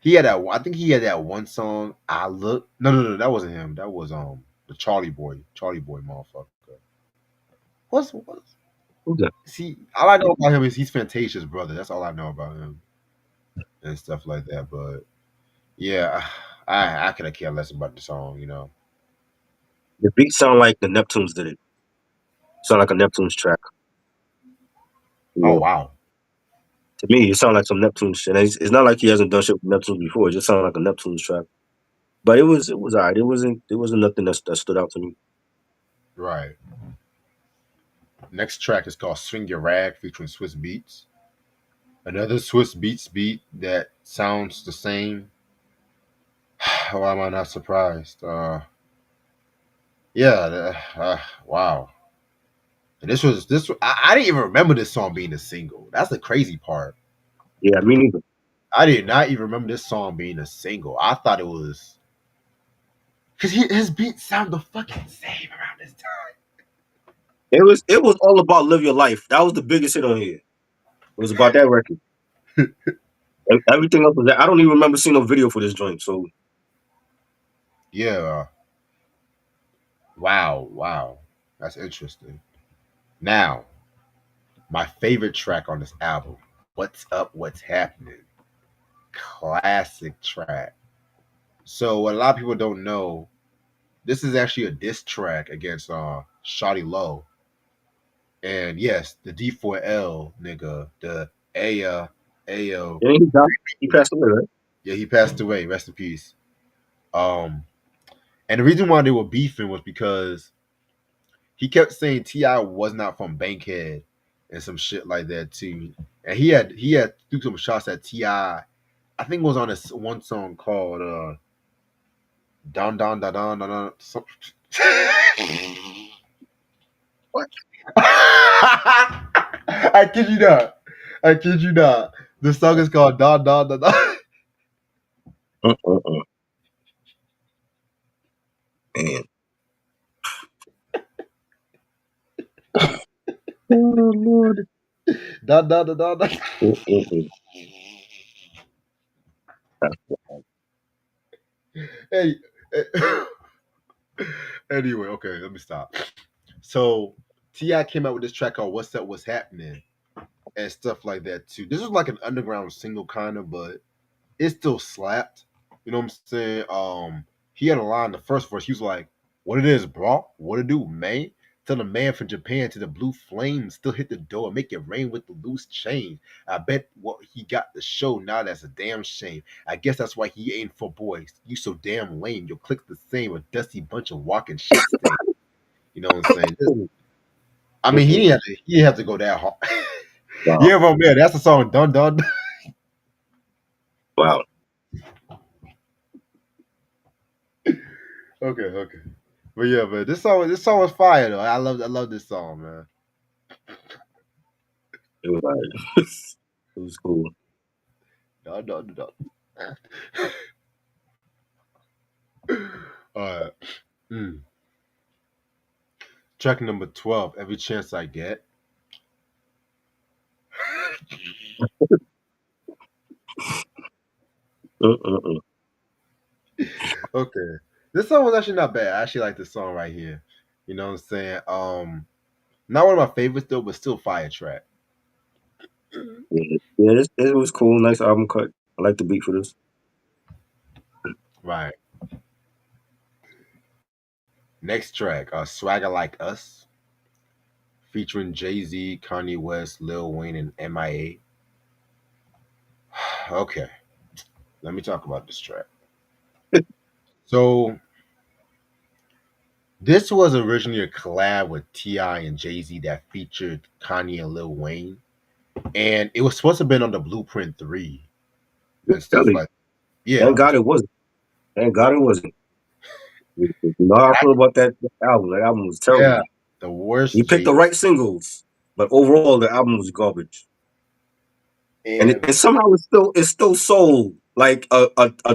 I think he had that one song, I Look. No, that wasn't him. That was the Charlie Boy motherfucker. What's that? See, all I know about him is he's Fantasia's brother. That's all I know about him. And stuff like that. But yeah, I could care less about the song, you know. The beat sound like the Neptunes did it. Sound like a Neptunes track. Oh wow. To me, it sounded like some Neptunes shit. And it's not like he hasn't done shit with Neptunes before. It just sounded like a Neptunes track. But it was alright. It wasn't nothing that stood out to me. Right. Next track is called Swing Your Rag featuring Swiss Beats. Another Swiss Beats beat that sounds the same. Why am I not surprised? Yeah, wow. And I didn't even remember this song being a single. That's the crazy part. Yeah, me neither. I did not even remember this song being a single. I thought it was because his beats sound the fucking same around this time. It was all about live your life. That was the biggest hit on here. It was about that record. Everything else was that. I don't even remember seeing a video for this joint. So Yeah. Wow. Wow. That's interesting. Now, my favorite track on this album, What's Up, What's Happening? Classic track. So what a lot of people don't know, this is actually a diss track against Shawty Low. And yes, the D4L nigga, the Ayo. and he died. He passed away, right? Yeah, he passed away. Rest in peace. Um, and the reason why they were beefing was because he kept saying Ti was not from Bankhead and some shit like that too. And he had threw some shots at Ti. I think it was on this one song called Don Don Da Don Don Don. What? I kid you not. I kid you not. The song is called Don Don Da Don. Uh. Man. Oh Lord. Don Don Da Don. Uh. Hey, anyway, okay, let me stop. So Ti came out with this track called "What's Up, What's Happening" and stuff like that too. This was like an underground single kind of, but it still slapped. You know what I'm saying? He had a line the first verse. He was like, "What it is, bro? What it do, man? Tell the man from Japan to the blue flames still hit the door and make it rain with the loose chain. I bet what he got the show now. That's a damn shame. I guess that's why he ain't for boys. You so damn lame. Your click's the same. A dusty bunch of walking shit stain. You know what I'm saying? I mean, he didn't have to go that hard. Wow. Yeah, bro, man, that's the song. Dun dun. Wow. Okay. But yeah, but this song was fire though. I love this song, man. It was like it was cool. Dun, dun, dun, dun. All right. Mm. Track number 12, Every Chance I Get. Uh. Okay. This song was actually not bad. I actually like this song right here. You know what I'm saying? Not one of my favorites though, but still fire track. Yeah, it was cool. Nice album cut. I like the beat for this. Right. Next track, Swagger Like Us, featuring Jay-Z, Kanye West, Lil Wayne, and MIA. Okay. Let me talk about this track. So this was originally a collab with Ti and Jay Z that featured Kanye and Lil Wayne, and it was supposed to have been on the Blueprint 3 and stuff Really? like. Yeah, Thank God it wasn't. Thank God it wasn't. You know how I feel about that album. That album was terrible. yeah, the worst You picked the Jay right singles, but overall the album was garbage. and And somehow it's still sold. Like a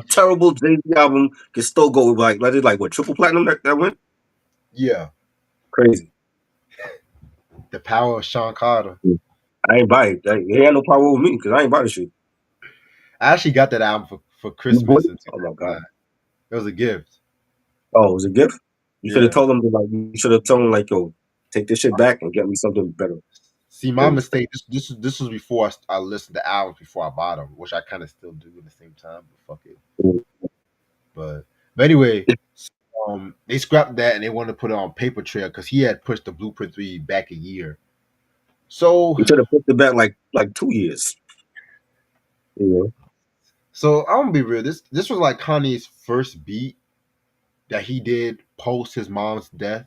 terrible Jay Z album can still go like what triple platinum that went yeah, crazy. the power of Sean Carter. I ain't buy it. He had no power over me because I ain't buy the shit. I actually got that album for You bought Christmas it? in Oh my god. 2009. It was a gift. Oh, it was a gift. You should have Yeah. told him you should have told him like yo take this shit back and get me something better. See, my mistake. This was before I listened to albums before I bought them, which I kind of still do at the same time. But fuck it. But anyway, they scrapped that and they wanted to put it on Paper Trail because he had pushed the Blueprint 3 back a year. So You should have pushed it back like 2 years. You know? so I'm gonna be real. This was like Kanye's first beat that he did post his mom's death,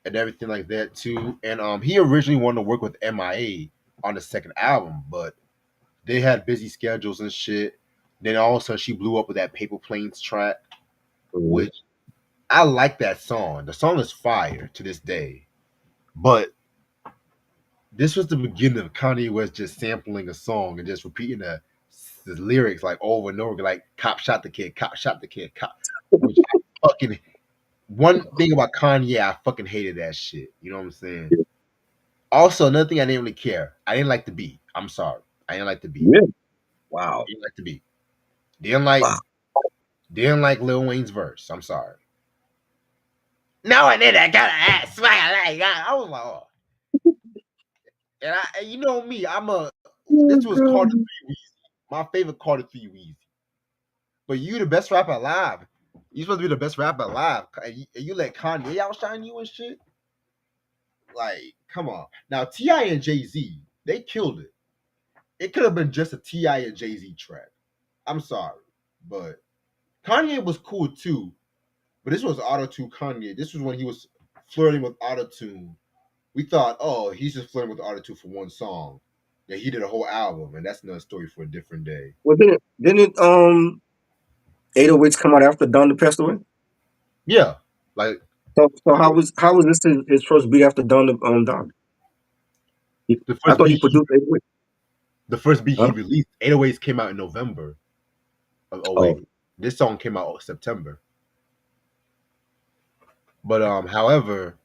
and everything like that too. And he originally wanted to work with MIA on the second album, but they had busy schedules and shit. Then all of a sudden she blew up with that Paper Planes track, Mhm. which I like that song. The song is fire to this day. But this was the beginning of Kanye West just sampling a song and just repeating the lyrics like over and over, like "Cop shot the kid, cop shot the kid, cop." Which I fucking one thing about Kanye, I fucking hated that shit. You know what I'm saying? Also, another thing I didn't really care. I didn't like the beat. I'm sorry, I didn't like the beat. Yeah. Wow. Didn't like the beat. Didn't like Wow. didn't like Lil Wayne's verse. I'm sorry. No, I did. I got an ass swag. I was like, oh. And you know me, this was Carter Three Weezy, my favorite Carter Three Weezy. But you the best rapper alive. You supposed to be the best rapper alive, and you let Kanye outshine you and shit. Like, come on. Now Ti and Jay Z, they killed it. It could have been just a Ti and Jay Z track. I'm sorry, but Kanye was cool too. But this was Auto Tune Kanye. This was when he was flirting with Auto Tune. We thought, oh, he's just flirting with Auto Tune for one song. Yeah, he did a whole album, and that's another story for a different day. Well, didn't 808s come out after Donda passed away? Yeah, like So how was this his first beat after Donda died? the I first thought he beat he produced 808s. the first beat he Huh? released, 808s came out in November of Oh, 08. This song came out September. But however,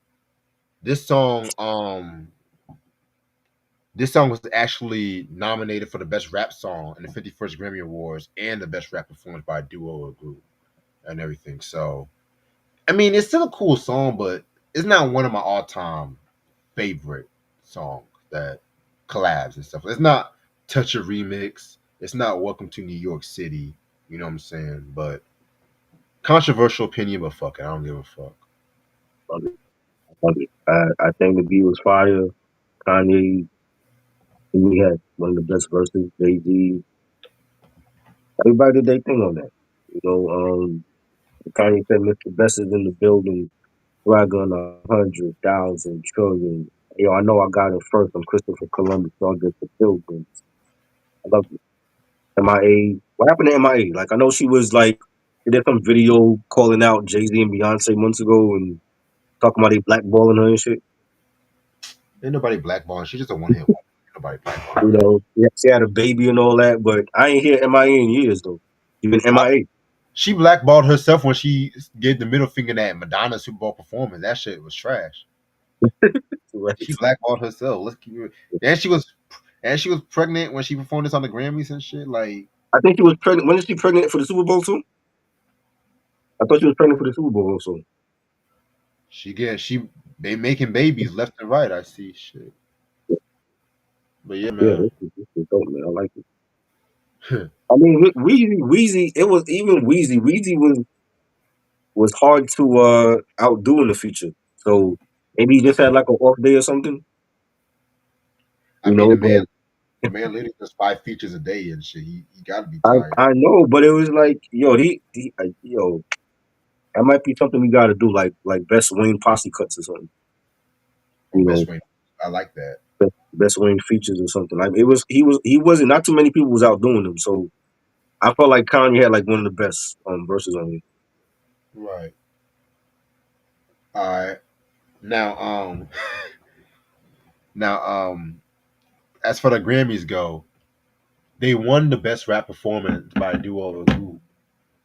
this song um this song was actually nominated for the best rap song in the 51st Grammy Awards and the best rap performance by a duo or group and everything. So I mean, it's still a cool song, but it's not one of my all-time favorite songs that collabs and stuff. It's not Touch a Remix. It's not Welcome to New York City. You know what I'm saying? But controversial opinion, but fuck it, I don't give a fuck. love it. Love it. I think the beat was fire. Kanye, he had one of the best verses. Jay Z, everybody did their thing on that. You know, Kanye said, "Mr. Best is in the building. Swag on 100,000 trillion. Yo, I know I got it first. I'm Christopher Columbus. So I'll get the pilgrims. I love it. MIA. What happened to MIA? Like, I know she was like, they did some video calling out Jay Z and Beyonce months ago and talking about they blackballing her and shit. Ain't nobody blackballing. She's just a one hit wonder. Ain't nobody You blackballing her. know, yeah, she had a baby and all that, but I ain't hear MIA in years though. Even MIA. She blackballed herself when she gave the middle finger that Madonna Super Bowl performance. That shit was trash. Right. She blackballed herself. Let's keep it. And she was pregnant when she performed this on the Grammys and shit. Like I think she was pregnant. When is she pregnant for the Super Bowl too? I thought she was pregnant for the Super Bowl also. she they making babies left and right. I see shit. But yeah, Yeah, man. this is dope, man. I like it. I mean, Weezy, it was even Weezy. Weezy was hard to outdo in the future. So maybe he just had like an off day or something, I you mean, know. But the man literally does 5 features a day and shit. He got to be I tired. I know, but it was like, yo, yo, that might be something we got to do, like best Wayne posse cuts or something, Or you know, best way. I like that. best Wayne features or something. Like he wasn't, not too many people was outdoing him. So I felt like Kanye had like one of the best verses on him. Right. All right. Now, now, as for the Grammys go, they won the best rap performance by a duo or group.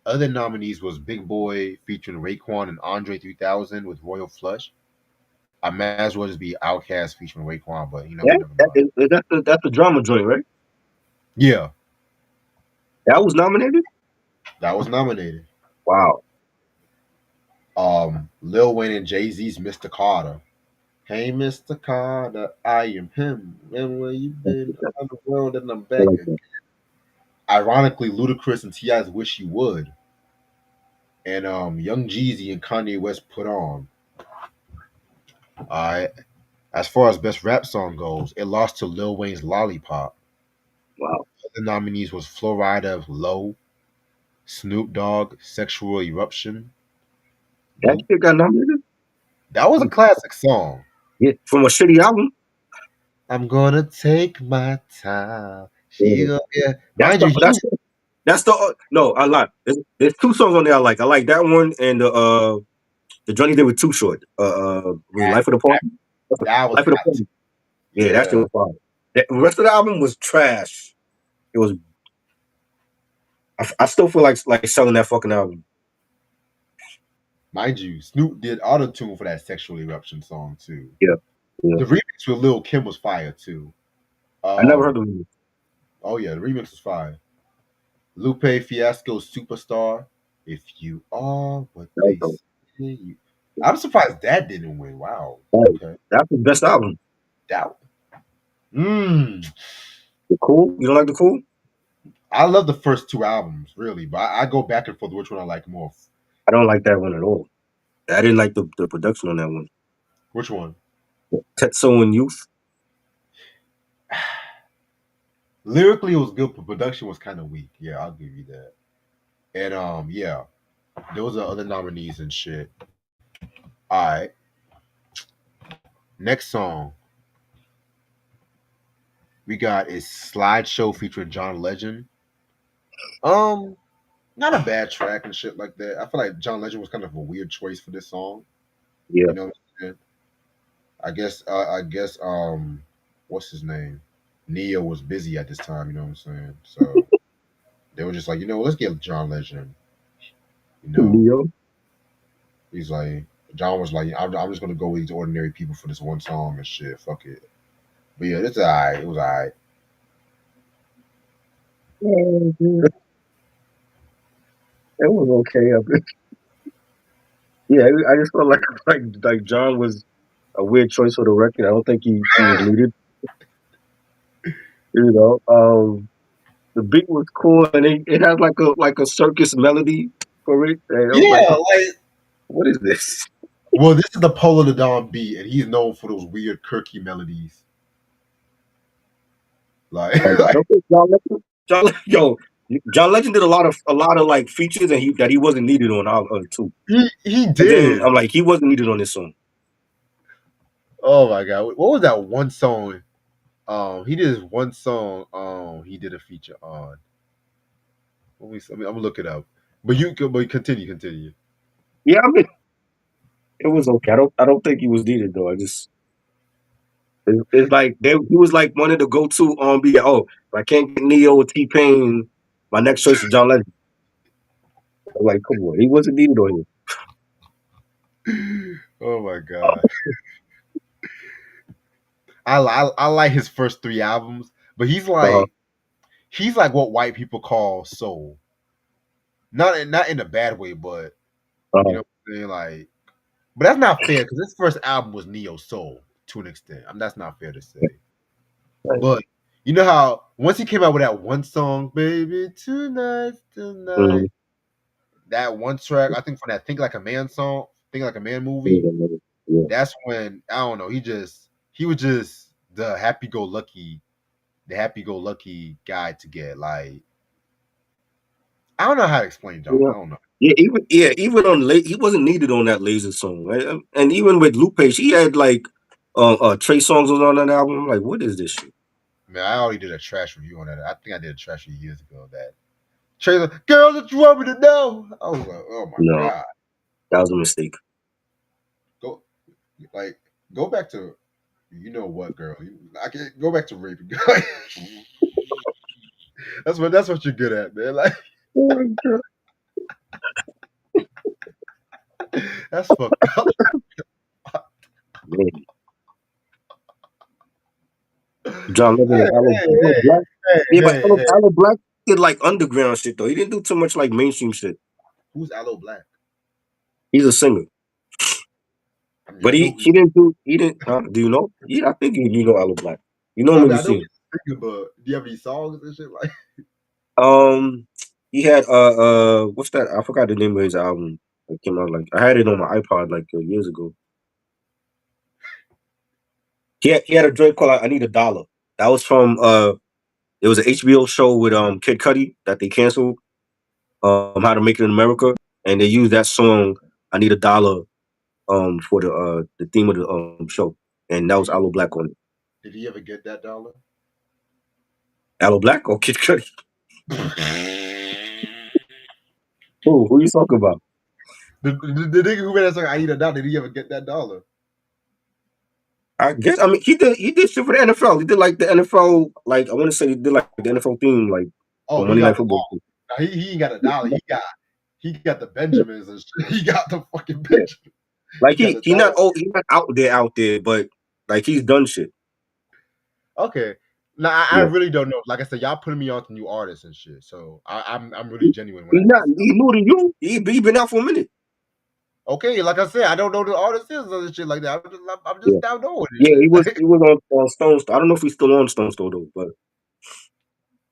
Other nominees was Big Boy featuring Raekwon and Andre 3000 with Royal Flush. I might as well just be Outkast featuring Raekwon, but you know, Yeah, we never know. that's the drama joint, right? Yeah, That was nominated. that was nominated. Wow. Lil Wayne and Jay Z's Mr. Carter. Hey, Mr. Carter, I am him. And where you been around the world and I'm I back like again. that. Ironically, Ludacris and T.I.'s Wish You Would. And Young Jeezy and Kanye West put on. Alright. As far as best rap song goes, it lost to Lil Wayne's Lollipop. Wow. The nominees was Florida Low, Snoop Dogg, Sexual Eruption, That Boot. shit got nominated. That was a classic song. Yeah, from a shitty album. I'm gonna take my time. She Yeah. go, yeah. That's Mind you, the he that's that's the no. I like. There's two songs on there I like. I like that one and the Johnny did with Too Short. Was it that, Life of the Party? that was Life of the hot. Party. Yeah, that shit Yeah. was fire. The rest of the album was trash. It was. I still feel like selling that fucking album. Mind you, Snoop did auto tune for that sexual eruption song too. Yeah, yeah. The remix with Lil Kim was fire too. I never Um, heard of him. oh yeah, the remix was fire. Lupe Fiasco Superstar. If you are what That was they say you. I'm surprised that didn't win. Wow. dope. Okay. That's the best album. Doubt. Mm. The Cool. You don't like the Cool? I love the first two albums, really, but I go back and forth which one I like more. I don't like that one at all. I didn't like the production on that one. Which one? Tetsuo and Youth. Lyrically, it was good, but production was kind of weak. Yeah, I'll give you that. And yeah, those are other nominees and shit. All right, next song we got is "Slideshow" featuring John Legend. Um, Not a bad track and shit like that. I feel like John Legend was kind of a weird choice for this song. Yeah. You know what I'm saying? I guess what's his name? Neo was busy at this time, you know what I'm saying? So they were just like, let's get John Legend. You know, Neo. he's like John was like, I'm just gonna go with these ordinary people for this one song and shit. Fuck it. But yeah, it's alright. It was alright. It was okay. Yeah, I just felt like John was a weird choice for the record. I don't think he was needed. You know, the beat was cool and it had like a circus melody for it. And I was like, Yeah, like what is this? well, this is the Polo the Don beat, and he's known for those weird Kirky melodies. Like, I don't think John Legend did a lot of like features and he wasn't needed on our too. he And then did. I'm like, he wasn't needed on this song. Oh my god, what was that one song? He did this one song. He did a feature on. I'm gonna look it up. But continue. Yeah, I mean, it was okay. I don't think he was needed though. It's like he was like one of the go-to be oh, if I can't get Neo or T-Pain, my next choice is John Legend. I'm like, come on, he wasn't needed on Oh my god, I like his first three albums, but here. he's like what white people call soul. Not in a bad way, but you Uh, know what I'm saying, like. But that's not fair because this first album was neo soul to an extent. That's not fair to say. But you know how once he came out with that one song, "Baby Tonight," mhm. that one track, I think from that "Think Like a Man" song, "Think Like a Man" movie. Yeah. That's when I don't know. He was just the happy go lucky guy to get. Like I don't know how to explain John. Yeah. I don't know. Even on he wasn't needed on that Laser song, right? And even with Lupe, she had like Trey songs was on that album. I'm like, what is this shit? Man, I already did a trash review on that. I think I did a trash review years ago. That trailer, girl, that you want me to know. I was like, oh my No, god, that was a mistake. go like go back to what girl. I can go back to raping. That's what you're good at, man. Like that's fucked up. Man. John Legend Hey, and Aloe hey, Black. hey, Yeah, but hey, Aloe, hey. Aloe Black did like underground shit though. He didn't do too much like mainstream shit. Who's Aloe Black? He's a singer, I mean, but I know he didn't do he didn't. Do you know? Yeah, I think you know Aloe Black. You know no, him I when mean, you I know see him. he's a singer, but do you have any songs and shit like? Um, he had what's that? I forgot the name of his album. It came out like I had it on my iPod like years ago. He had a joint called "I Need a Dollar." That was from it was an HBO show with Kid Cudi that they canceled. How to Make It in America, and they used that song "I Need a Dollar" for the theme of the show, and that Did was he Aloe Black on it. did he ever get that dollar? Aloe Black or Kid Cudi? the, Who you talking about? the nigga who made that song, I Need a Dollar, did he ever get that dollar? I guess I mean he did shit for the NFL. He did like the NFL, like I want to say he did like the NFL theme, like Oh, for he Monday got Night the Football. no, he ain't got a dollar. He got the Benjamins and shit. He got the fucking Yeah, Benjamin. like He got the dollar. he not out there, but like he's done shit. Okay. Now I Yeah, really don't know. Like I said, y'all putting me on to new artists and shit. So I'm really genuine when he I not ask y'all. he newer than you. He been out for a minute. Okay, like I said, I don't know the artists is and shit like that. I'm Yeah, just now knowing this yeah, shit. he was on Stone Store. I don't know if he's still on Stone Store though, but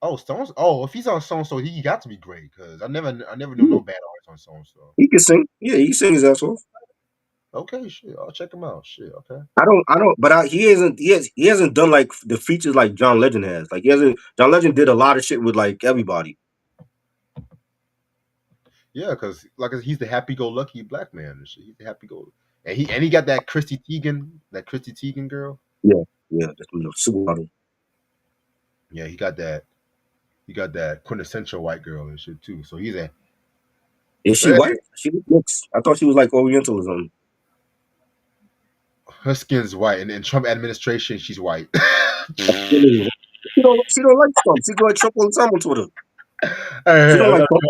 Oh, Stones. Oh, if he's on Stone so he got to be great because I never knew yeah, no bad artists on Stone so. he can sing. Yeah, he sings his ass off. Okay, shit. I'll check him out. Shit. Okay. But he hasn't done like the features like John Legend has. Like he hasn't. John Legend did a lot of shit with like everybody. Yeah, because like he's the happy-go-lucky black man and shit. He's the happy-go, and he got that Christy Teigen girl. Yeah, yeah, that's supermodel. Yeah, he got that. He got that quintessential white girl and shit too. So he's a Is she white? She looks. I thought she was like Oriental or something. her skin's white, and in Trump administration, she's white. She don't like Trump. She go like Trump all the time on Twitter. She Hey, don't like Trump.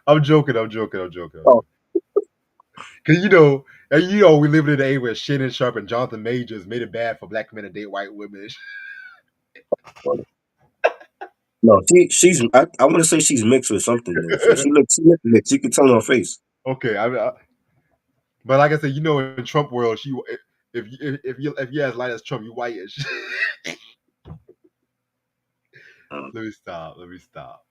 I'm joking. I'm joking. I'm joking. Oh, Because we live in an age where Shannon Sharp and Jonathan Majors made it bad for black men to date white women. no, I want to say she's mixed with something though. She looks mixed. You can tell on her face. Okay, but like I said, in Trump world, if you as light as Trump, you whitish. Um, Let me stop. Let me stop.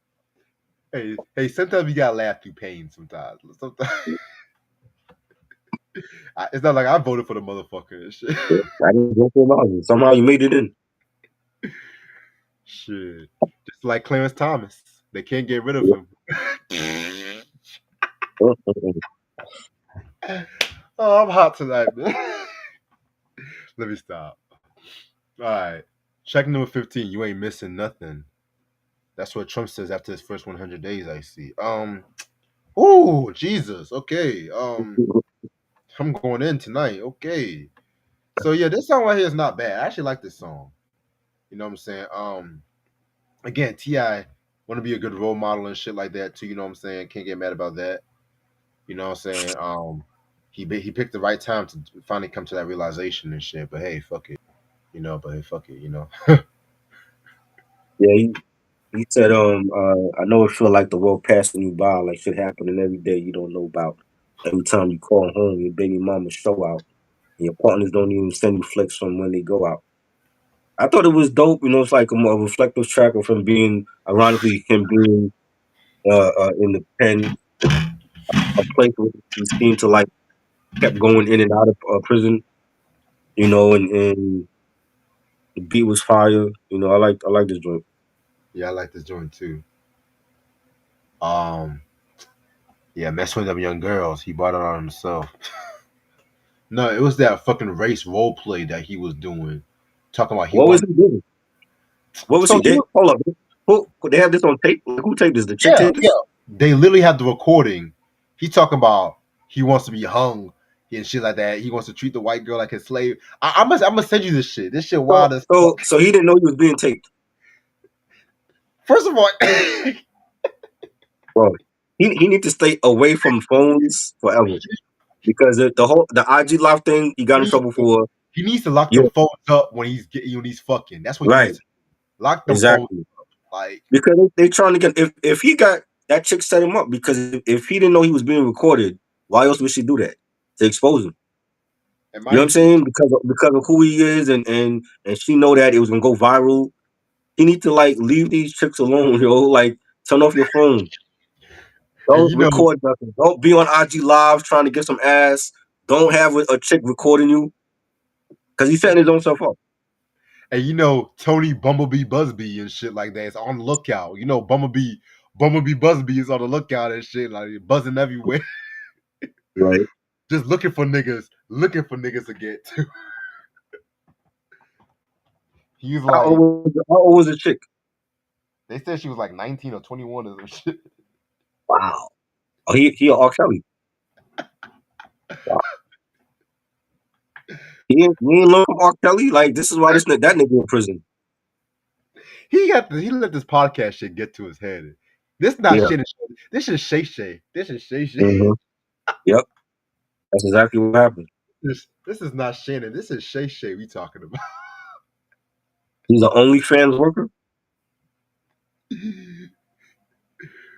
Hey, sometimes you gotta laugh through pain. Sometimes, it's not like I voted for the motherfucker and shit. I didn't go for about it. Somehow you made it in. Shit, just like Clarence Thomas, they can't get rid of him. Oh, I'm hot tonight, man. Let me stop. All right, check number 15. You ain't missing nothing. That's what Trump says after his first 100 days. I see. Oh Jesus. Okay. I'm going in tonight. Okay. So yeah, this song right here is not bad. I actually like this song. You know what I'm saying? Again, Ti want to be a good role model and shit like that too. You know what I'm saying? Can't get mad about that. You know what I'm saying? He picked the right time to finally come to that realization and shit. But hey, fuck it. But hey, fuck it. Yeah, he said, I know it feel like the world passing you by, like shit happening every day you don't know about. Every time you call home, your baby mama show out, and your partners don't even send you flicks from when they go out. I thought it was dope. It's like a reflective track of him being, ironically, him being in the pen, a place where he seemed to like kept going in and out of prison. And the beat was fire. I like this joint. Yeah, I like this joint too. Um, yeah, mess with them young girls. He brought it on himself. No, it was that fucking race role play that he was doing, talking about he What was wanted. he doing? What was So he? he was, Hold up. They have this on tape? Like, who taped this? The chick yeah, taped yeah. this? They literally had the recording. He talking about he wants to be hung and shit like that. He wants to treat the white girl like his slave. I'm gonna send you this shit. This shit So, wild as so, fuck. so he didn't know he was being taped. First of all, Bro, he need to stay away from phones forever because the IG live thing he got in trouble for. he needs to lock Yeah, them phones up when he's fucking. That's what he right, needs to lock them phones exactly. up. Like, Because they trying to get if he got that chick set him up because if he didn't know he was being recorded, why else would she do that to expose him? and You know what mind I'm you, she saying? Because of who he is and she know that it was gonna go viral. He need to like leave these chicks alone, yo. Like turn off your phone. and Don't record nothing. Don't be on IG Live trying to get some ass. Don't have a chick recording you because he's setting his own self up. Tony Bumblebee Busby and shit like that is on the lookout. Bumblebee Busby is on the lookout and shit, like buzzing everywhere. Right. just looking for niggas to get to. He's How like, old was the chick? they said she was like 19 or 21 or some shit. Wow. Oh, he R. Kelly. Wow. He ain't learn from R. Kelly. Like this is why that nigga in prison. He let this podcast shit get to his head. This not Yeah. shit. This is Shay Shay. This is Shay Shay. Mm-hmm. Yep. That's exactly what happened. This is not Shannon. This is Shay Shay we talking about. He's an OnlyFans worker.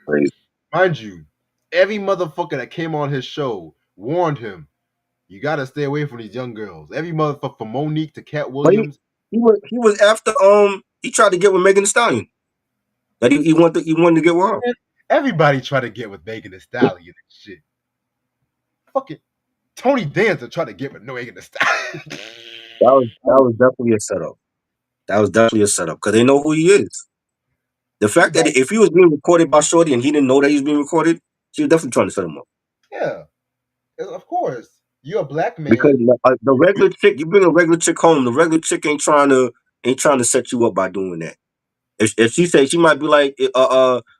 Crazy. Mind you, every motherfucker that came on his show warned him, you gotta stay away from these young girls. Every motherfucker from Monique to Cat Williams. He was after he tried to get with Megan Thee Stallion. That he wanted to get with her. Everybody tried to get with Megan Thee Stallion and shit. Fuck it. Tony Danza tried to get with Megan Thee Stallion. That was definitely a setup. That was definitely a setup because they know who he is. The fact that if he was being recorded by Shorty and he didn't know that he was being recorded, she was definitely trying to set him up. Yeah, of course. You're a black man. Because the regular chick, you bring a regular chick home, the regular chick ain't trying to set you up by doing that. If she say, she might be like,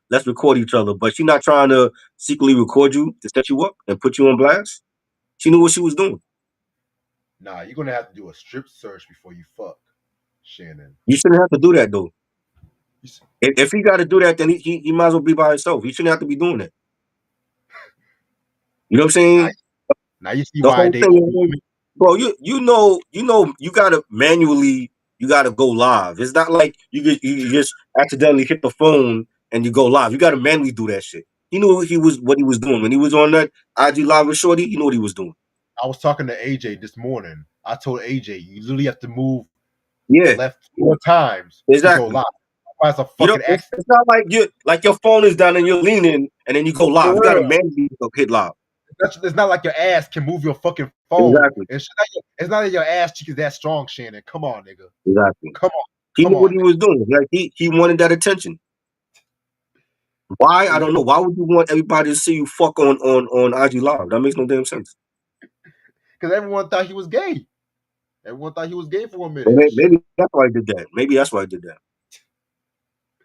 let's record each other, but she not trying to secretly record you to set you up and put you on blast. She knew what she was doing. Nah, you're gonna have to do a strip search before you fuck, Shannon. You shouldn't have to do that though. If he got to do that, then he might as well be by himself. He shouldn't have to be doing that. You know what I'm saying? Now you see why they bro. You know you gotta manually go live. It's not like you just accidentally hit the phone and you go live. You gotta manually do that shit. He knew what he was doing when he was on that IG live with Shorty. He knew what he was doing. I was talking to AJ this morning. I told AJ you literally have to move left 4 times to go live. That's a fucking accident. It's not like your phone is down and you're leaning and then you go live. You gotta manually hit live. It's not like your ass can move your fucking phone. Exactly. It's not that your ass cheek is that strong, Shannon. Come on, nigga. Exactly. Come on. He knew what he was doing. Like he wanted that attention. Why? I don't know. Why would you want everybody to see you fuck on IG Live? That makes no damn sense. Because everyone thought he was gay. Everyone thought he was gay for a minute. Maybe that's why I did that.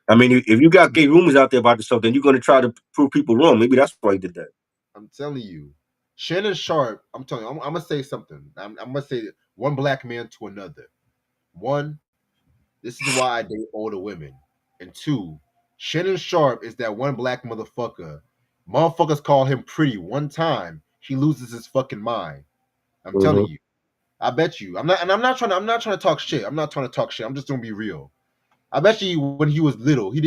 I mean, if you got gay rumors out there about yourself, then you're going to try to prove people wrong. Maybe that's why he did that. I'm telling you. Shannon Sharpe, I'm telling you, I'm going to say something. I'm going to say one black man to another. One, this is why I date older women. And two, Shannon Sharpe is that one black motherfucker. Motherfuckers call him pretty one time, he loses his fucking mind. I'm telling you. I bet you. I'm not trying to talk shit. I'm not trying to talk shit. I'm just gonna be real. I bet you when he was little, people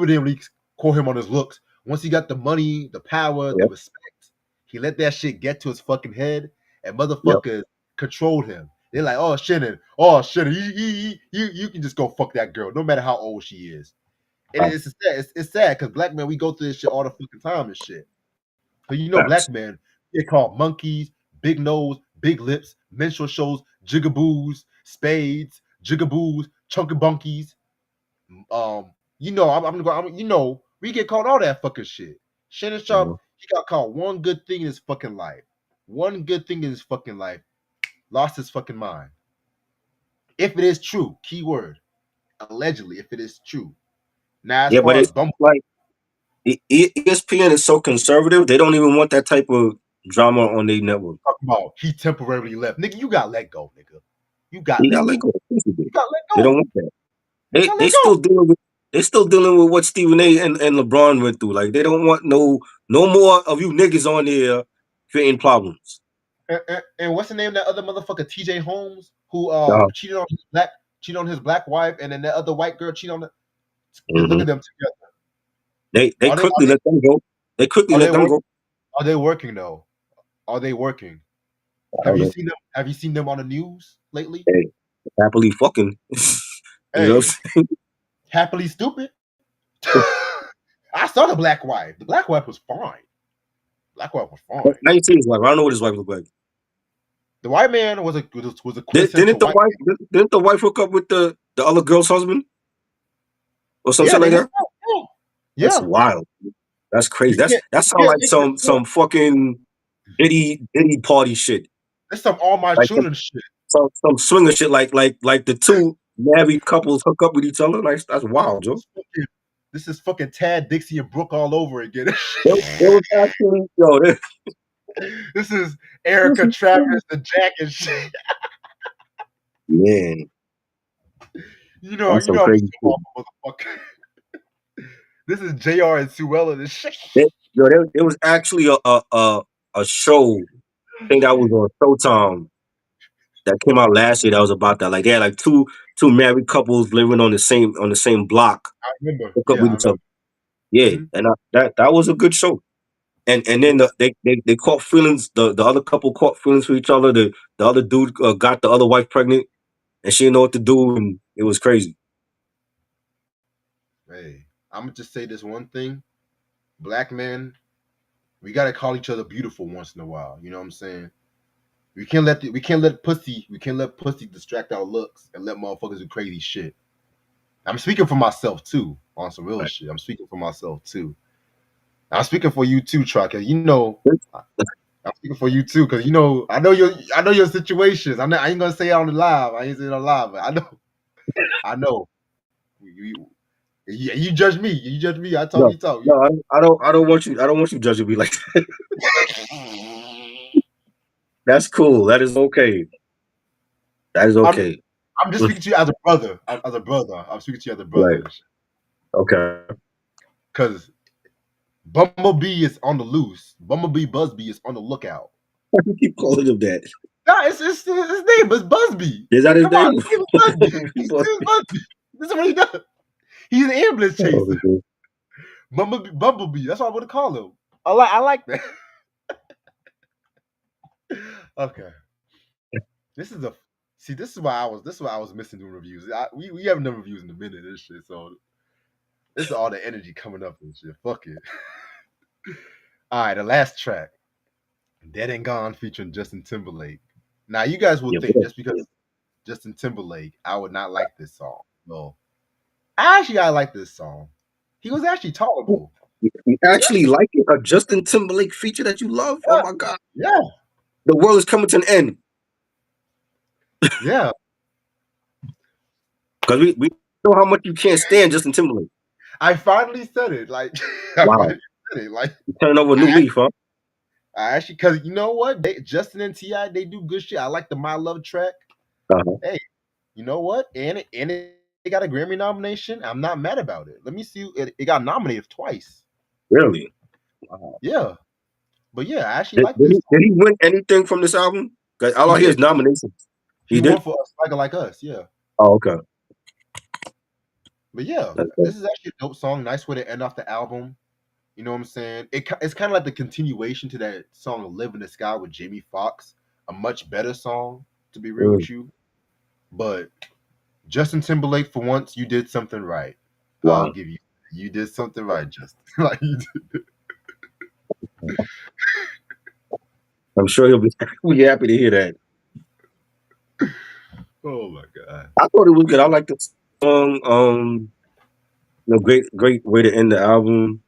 didn't really quote him on his looks. Once he got the money, the power, the respect, he let that shit get to his fucking head, and motherfuckers controlled him. They're like, oh Shannon, you can just go fuck that girl, no matter how old she is. And it's sad because black men, we go through this shit all the fucking time and shit. So black men get called monkeys, big nose, big lips, menstrual shows, jigaboos, spades, jigaboos, chunkabunkies. We get called all that fucking shit. Shannon Sharpe, he got called one good thing in his fucking life. One good thing in his fucking life. Lost his fucking mind. If it is true, keyword, allegedly, if it is true. Now, as far as like ESPN is so conservative, they don't even want that type of drama on their network. Talk about he temporarily left. Nigga, you got let go, nigga. You got let go. They don't want that. They still dealing with what Stephen A. and LeBron went through. Like they don't want no more of you niggas on there creating problems. And what's the name of that other motherfucker, TJ Holmes, who cheated on his black wife, and then that other white girl cheated on her. Look at them together. They quickly let them go. They quickly let them go. Are they working though? Are they working? Have you seen them? Have you seen them on the news lately? Hey, happily fucking. You know what I'm saying? Happily stupid. I saw the black wife. The black wife was fine. Black wife was fine. Now you see his wife. I don't know what his wife looked like. The white man was a didn't the wife hook up with the other girl's husband or something like that? Yeah, that's wild. That's crazy. That sounds like some fucking Diddy party shit. This some All My Like Children shit. some swinger shit. Like the two married couples hook up with each other. Like that's wild, Joe. This is fucking Tad, Dixie, and Brooke all over again. It was actually This is Erica, Travis, and Jack and shit. man. You know That's some I'm crazy a motherfucker. This is JR and Suella and shit. There was actually a show. I think that was on Showtime that came out last year. That was about that. Like they had like two married couples living on the same block. I remember. Hook up with each other. Yeah, and that was a good show. And then they caught feelings. The other couple caught feelings for each other. The other dude got the other wife pregnant, and she didn't know what to do, and it was crazy. Hey, I'm gonna just say this one thing: black men, we gotta call each other beautiful once in a while. You know what I'm saying? We can't let pussy distract our looks and let motherfuckers do crazy shit. I'm speaking for myself too, on some real shit. I'm speaking for myself too. I'm speaking for you too, Trucker. You know, I'm speaking for you too, because I know your situations. I ain't gonna say it on the live. I ain't saying it on live, but I know. You judge me. You judge me. I talk. No, you talk. no, I don't want you. I don't want you judging me like that. That's cool. That is okay. That is okay. I'm just speaking to you as a brother. As a brother, I'm speaking to you as a brother. Right. Okay. Because Bumblebee is on the loose. Bumblebee Busby is on the lookout. Why do you keep calling him that? Nah, it's his name. It's Busby. Is that his Come on, name? his name is Busby. His name is Busby. This is what he does. He's an ambulance chaser. Oh, okay. Bumblebee. That's what I want to call him. I like that. Okay. This is why I was missing doing reviews. We haven't done reviews in a minute and shit, so this is all the energy coming up and shit. Fuck it. All right, the last track, Dead and Gone, featuring Justin Timberlake. Now you guys will think just because Justin Timberlake, I would not like this song. No, I like this song. He was actually tolerable. You actually like it? A Justin Timberlake feature that you love? Yeah. Oh my god! Yeah. The world is coming to an end. Yeah. Because we know how much you can't stand Justin Timberlake. I finally said it. Like, wow. Like, you turning over a new leaf, huh? I actually, because you know what? Justin and T.I., they do good shit. I like the My Love track. Hey, you know what? And it got a Grammy nomination. I'm not mad about it. Let me see. It got nominated twice. Really? Yeah. But yeah, I actually like this. Did he win anything from this album? Because all I hear is nominations. He won for A Swagger Like Us, yeah. Oh, okay. But yeah, this is actually a dope song. Nice way to end off the album. You know what I'm saying? It's kind of like the continuation to that song "Live in the Sky" with Jamie Foxx. A much better song, to be real with you. But Justin Timberlake, for once, you did something right. Wow. I'll give you did something right, Justin. Like you did. I'm sure he'll be happy to hear that. Oh my god! I thought it was good. I like the song. Great way to end the album.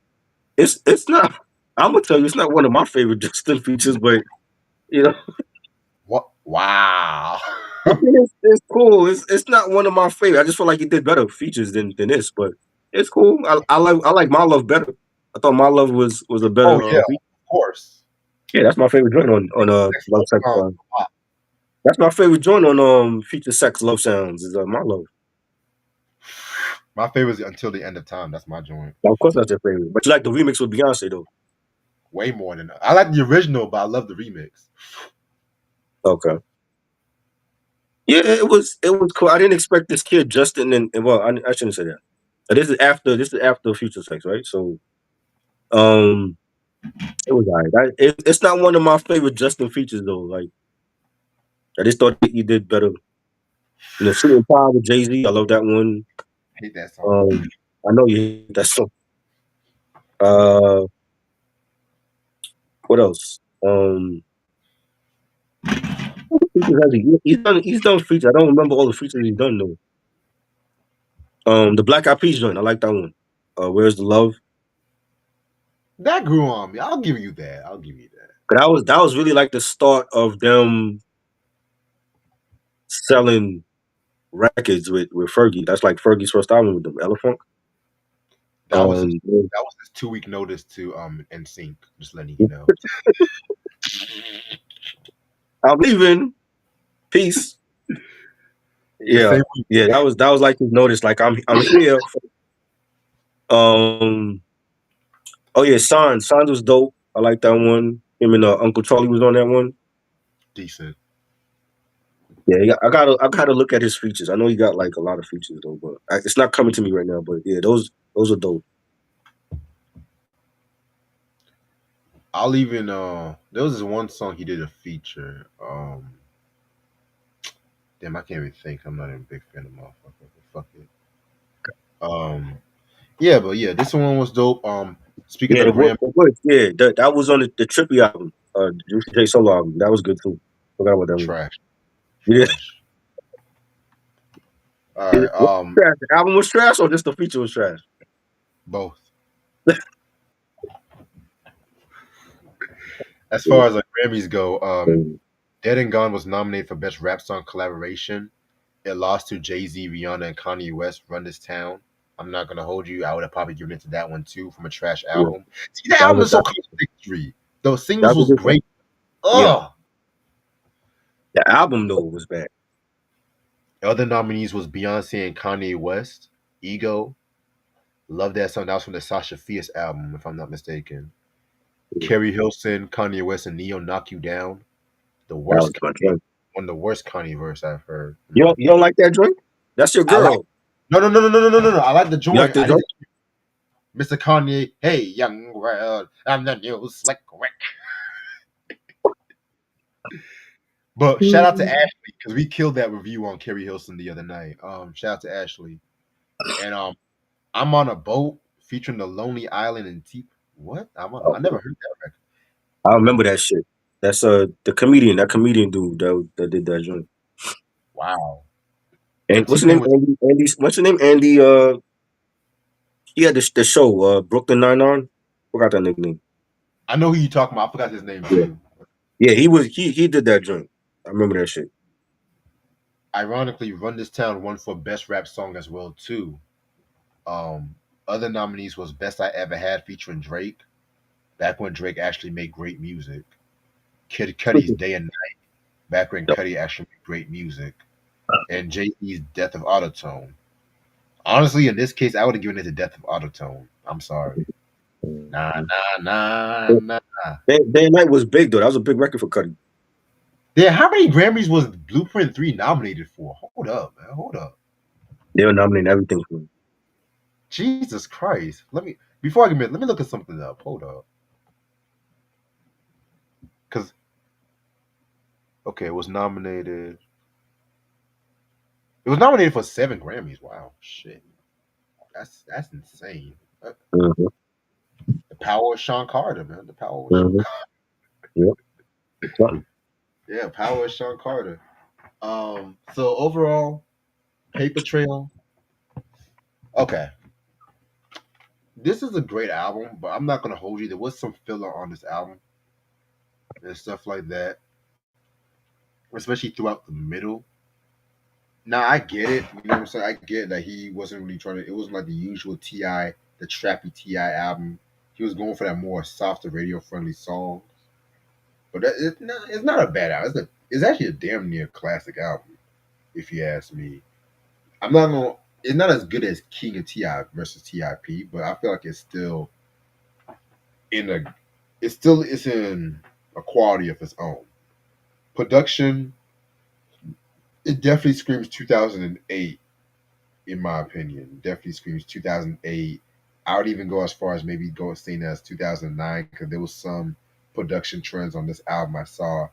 It's not. I'm gonna tell you, it's not one of my favorite Justin features, but What? Wow. I mean, it's cool. It's not one of my favorite. I just feel like he did better features than this, but it's cool. I like My Love better. I thought My Love was a better. Oh yeah, of course. Yeah, that's my favorite joint on Love Sex. That's my favorite joint on Future Sex Love Sounds is My Love. My favorite is Until the End of Time. That's my joint. Of course, that's your favorite. But you like the remix with Beyonce though. Way more than that. I like the original, but I love the remix. Okay. Yeah, it was cool. I didn't expect this kid Justin and well, I shouldn't say that. This is after Future Sex, right? So, it was alright. It's not one of my favorite Justin features though. Like, I just thought he did better. Suit and Tie with Jay-Z, I love that one. I hate that song. I know you hate that song. What else? He's done features. I don't remember all the features he's done though. The Black Eyed Peas joint, I like that one. Where's the Love? That grew on me. I'll give you that. But that was really like the start of them selling records with Fergie. That's like Fergie's first album with them, Elephant. That was his Um, that was his 2 week notice to NSYNC. Just letting you know. I'm leaving. Peace. The Yeah, same week. yeah. That was like his notice. Like I'm here. Um. Oh yeah, Signs was dope. I like that one. Him and Uncle Charlie was on that one. Decent. Yeah, I gotta look at his features. I know he got like a lot of features though, but it's not coming to me right now. But yeah, those are dope. I'll even there was this one song he did a feature. Damn, I can't even think. I'm not a big fan of motherfucker. But fuck it. Yeah, but yeah, this one was dope. Speaking Yeah, of Graham, yeah, that was on the Trippy album, Juicy J solo album. That was good too. Forgot about that one. trash, Yeah, trash. All right. what was trash? The album was trash, or just the feature was trash? Both. As Yeah. far as like Grammys go, Dead and Gone was nominated for Best Rap Song Collaboration. It lost to Jay-Z, Rihanna, and Kanye West. Run This Town. I'm not gonna hold you. I would have probably given it to that one too from a trash Yeah. album. See, that That album was is that, so contradictory. Those singles that was was a good one. great. Yeah, Ugh. the album though was bad. Other nominees was Beyonce and Kanye West. Ego. Love That Song. That was from the Sasha Fierce album, if I'm not mistaken. Yeah, Carrie Hilson, Kanye West, and Neo Knock You Down. The that was worst my Kanye, joint. one of the worst Kanye verse I've heard. In You my don't you don't like that joint? That's your I like girl. no. I like the You like joint. the I just joint? Mr. Kanye, hey young world, I'm the new slick Rick. But shout out to Mhm. Ashley because we killed that review on Carrie Hilson the other night. Shout out to Ashley. And I'm on a boat featuring the Lonely Island and T. What? I never heard that record. I Hold remember on. that shit. That's that comedian dude that did that joint. Wow. And And T what's the Pain name? was Andy. What's the name? Andy. He had the show. Brooklyn Nine-Nine. Forgot that nickname. I know who you talking about. I forgot his name Yeah. too. Yeah. He did that joint. I remember that shit. Ironically, Run This Town won for best rap song as well too. Um, Other nominees was Best I Ever Had featuring Drake. Back when Drake actually made great music. Kid Cudi's Day and Night. Back when Yep. Cudi actually made great music. And Jay Z's Death of Autotone. Honestly, in this case, I would have given it to Death of Autotone. I'm sorry. Nah, nah, nah, nah. Day and Night was big though. That was a big record for Cudi. Yeah, how many Grammys was Blueprint 3 nominated for? Hold up, man. Hold up. They were nominating everything for him. Jesus Christ. Before I commit, let me look at something up. Hold up. Because, okay, it was nominated. It was nominated for 7 Grammys. Wow. Shit. That's insane. Mhm. The power of Sean Carter, man. The power of Sean Mhm. Carter. Yep. Something. Yeah, power of Sean Carter. So overall, Paper Trail. Okay. This is a great album, but I'm not gonna hold you. There was some filler on this album and stuff like that, especially throughout the middle. Now I get it, you know what I'm saying? I get that he wasn't really trying to it wasn't like the usual T.I., the trappy T.I. album. He was going for that more softer radio friendly song. But it's not a bad album. It's actually a damn near classic album, if you ask me. I'm not gonna. It's not as good as King and Ti versus Tip, but I feel like it's still in a. It's in a quality of its own. Production, it definitely screams 2008, in my opinion. Definitely screams 2008. I would even go as far as maybe go saying as 2009 because there was some production trends on this album I saw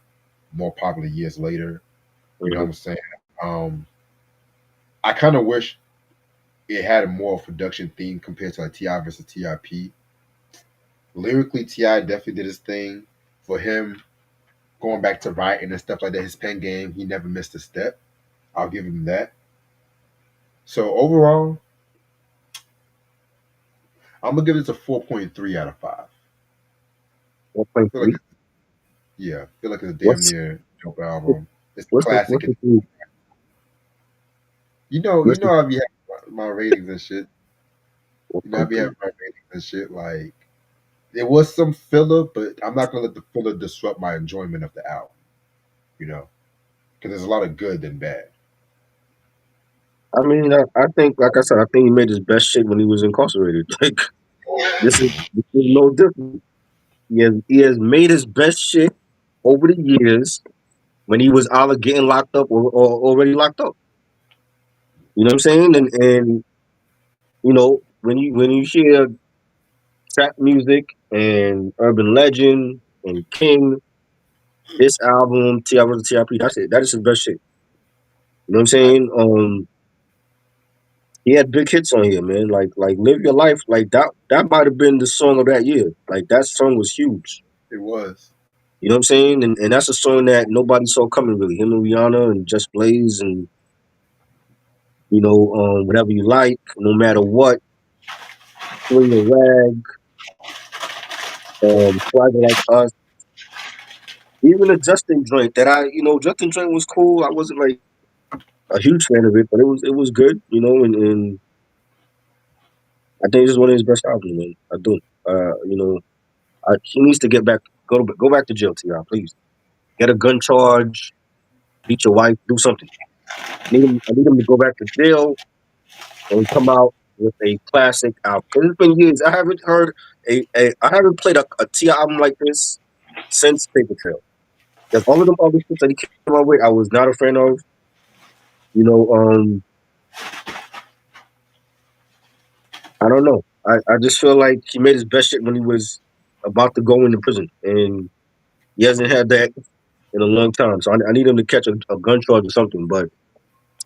more popular years later. You know what Mhm. I'm saying? Um, I kind of wish it had a more production theme compared to like Ti versus Tip. Lyrically, Ti definitely did his thing. For him, going back to writing and stuff like that, his pen game, he never missed a step. I'll give him that. So overall, I'm gonna give this a 4.3 out of 5. I feel like 4.3. Yeah, I feel like it's a damn What's near dope album. It's what's classic. the three? You What's the know, I be having my ratings and shit. You know, I be having 1.3? my ratings and shit. Like, there was some filler, but I'm not gonna let the filler disrupt my enjoyment of the album. You know, because there's a lot of good than bad. I mean, I think, like I said, I think he made his best shit when he was incarcerated. Like this is no different. He has made his best shit over the years when he was either getting locked up or already locked up. You know what I'm saying? And when you hear trap music and urban legend and King, this album T.I. vs. T.I.P. That's it. That is his best shit. You know what I'm I, saying? He had big hits on here, man. Like Live Your Life, like that might have been the song of that year. Like that song was huge. it was. You know what I'm saying? And that's a song that nobody saw coming really. Him and Rihanna and Just Blaze and whatever you like, no matter what, Swing a Rag, Swagger Like Us. Even the Justin joint Justin joint was cool. I wasn't like a huge fan of it, but it was good, and I think it's one of his best albums, man. I do. He needs to go back to jail, T.I., please. Get a gun charge, beat your wife, do something. I need him to go back to jail and come out with a classic album. 'Cause it's been years. I haven't played a T.I. album like this since Paper Trail. Because all of them other shit that he came out with, I was not a fan of. You know, I don't know. I just feel like he made his best shit when he was about to go into prison, and he hasn't had that in a long time. So I need him to catch a gun charge or something. But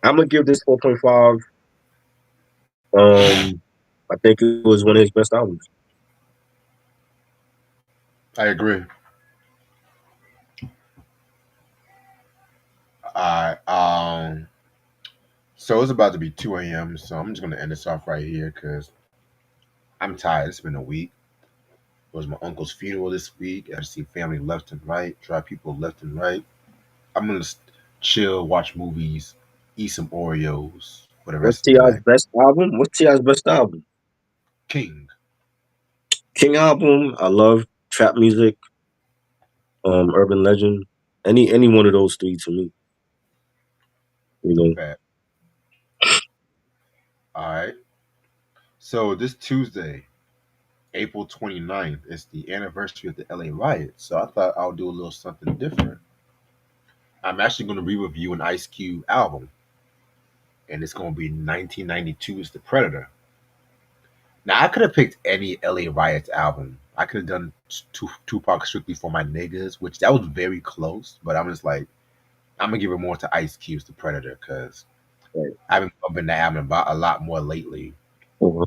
I'm gonna give this 4.5. I think it was one of his best albums. I agree. I So it's about to be 2 a.m. So I'm just gonna end this off right here because I'm tired. It's been a week. It was my uncle's funeral this week. I see family left and right, dry people left and right. I'm gonna chill, watch movies, eat some Oreos for the What's rest of the T.I.'s night. best album? What's T.I.'s best album? King. King album. I love trap music, urban legend. Any one of those three to me. You know. Fat. All right. So this Tuesday, April 29th, is the anniversary of the LA riots. So I thought I'll do a little something different. I'm actually going to re-review an Ice Cube album, and it's going to be 1992's The Predator. Now I could have picked any LA Riots album. I could have done Tupac Strictly for My Niggas, which that was very close. But I'm just like, I'm gonna give it more to Ice Cube's The Predator because Right. I've been bumping that album about a lot more lately Mhm.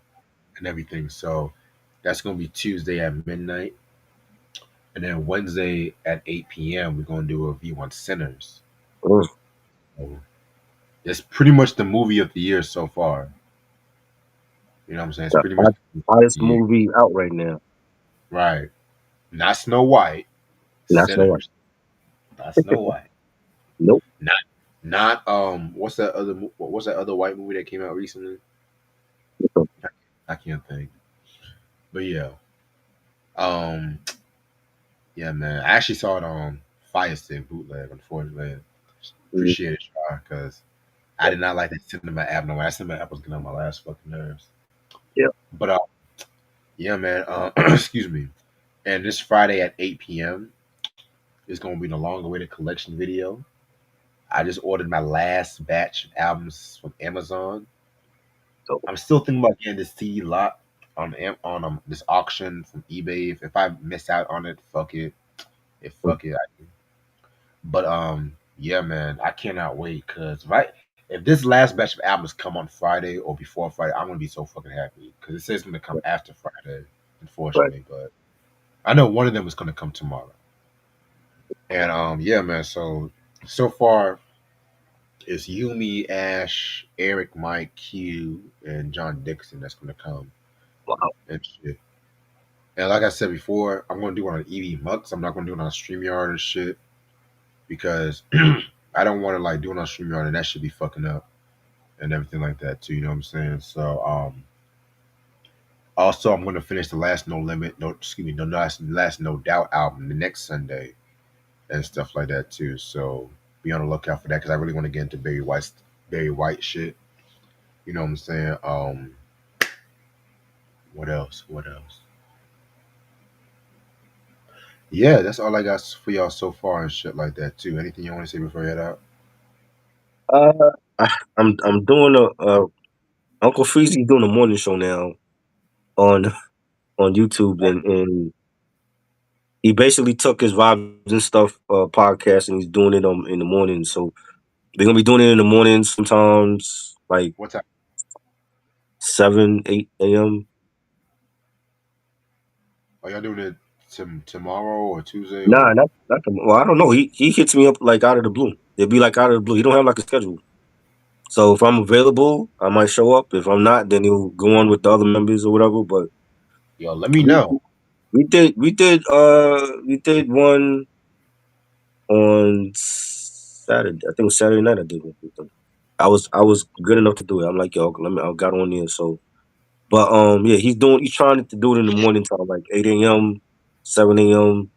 and everything. So that's gonna be Tuesday at midnight, and then Wednesday at 8 p.m. we're gonna do a review on Sinners. Mm. So it's pretty much the movie of the year so far. You know what I'm saying? It's The pretty much the movie of hottest the year, movie out right now. right? Not Snow White, And that's no one. Sinners. Not Snow White. Nope. Not what's that other white movie that came out recently? I can't think. But yeah. Um yeah, man. I actually saw it on Fire Stick bootleg, unfortunately. Mhm. Appreciate it, because I did not like that cinema app no way. That cinema app was getting on my last fucking nerves. Yeah. But yeah, man, excuse me. And this Friday at 8 p.m. is gonna be the long awaited collection video. I just ordered my last batch of albums from Amazon. So I'm still thinking about getting this CD lot on this auction from eBay. If I miss out on it, fuck it. If mm, fuck it. But yeah, man, I cannot wait because if this last batch of albums come on Friday or before Friday, I'm gonna be so fucking happy because it says it's gonna come after Friday, right. unfortunately. But I know one of them is gonna come tomorrow. And yeah, man. So far it's Yumi, Ash, Eric, Mike, Q, and John Dixon that's gonna come Wow. and shit. And like I said before, I'm gonna do it on EV Mux. I'm not gonna do it on StreamYard and shit because I don't want to like do it on StreamYard and that should be fucking up and everything like that too. You know what I'm saying? So also I'm gonna finish the last No Limit, no excuse me, no last No Doubt album the next Sunday and stuff like that too. So be on the lookout for that because I really want to get into Barry White shit. You know what I'm saying? What else? What else? Yeah, that's all I got for y'all so far and shit like that too. Anything you want to say before you head out? Uh, I'm doing a Uncle Freezy doing a morning show now on on YouTube, and he basically took his vibes and stuff podcast, and he's doing it in the morning. So they're gonna be doing it in the morning sometimes, like What time? 7, 8 a.m. Are y'all doing it tomorrow or Tuesday Nah, or? not the, well, I don't know. He hits me up like out of the blue. It'd be like out of the blue. He don't have like a schedule. So if I'm available, I might show up. If I'm not, then he'll go on with the other members or whatever. But Yo, let me we know. we did one on Saturday. I think it was Saturday night. I did one with them. I was good enough to do it. I'm like, yo, I got on there. So, but yeah, he's trying to do it in the morning time, like 8 a.m., 7 a.m.,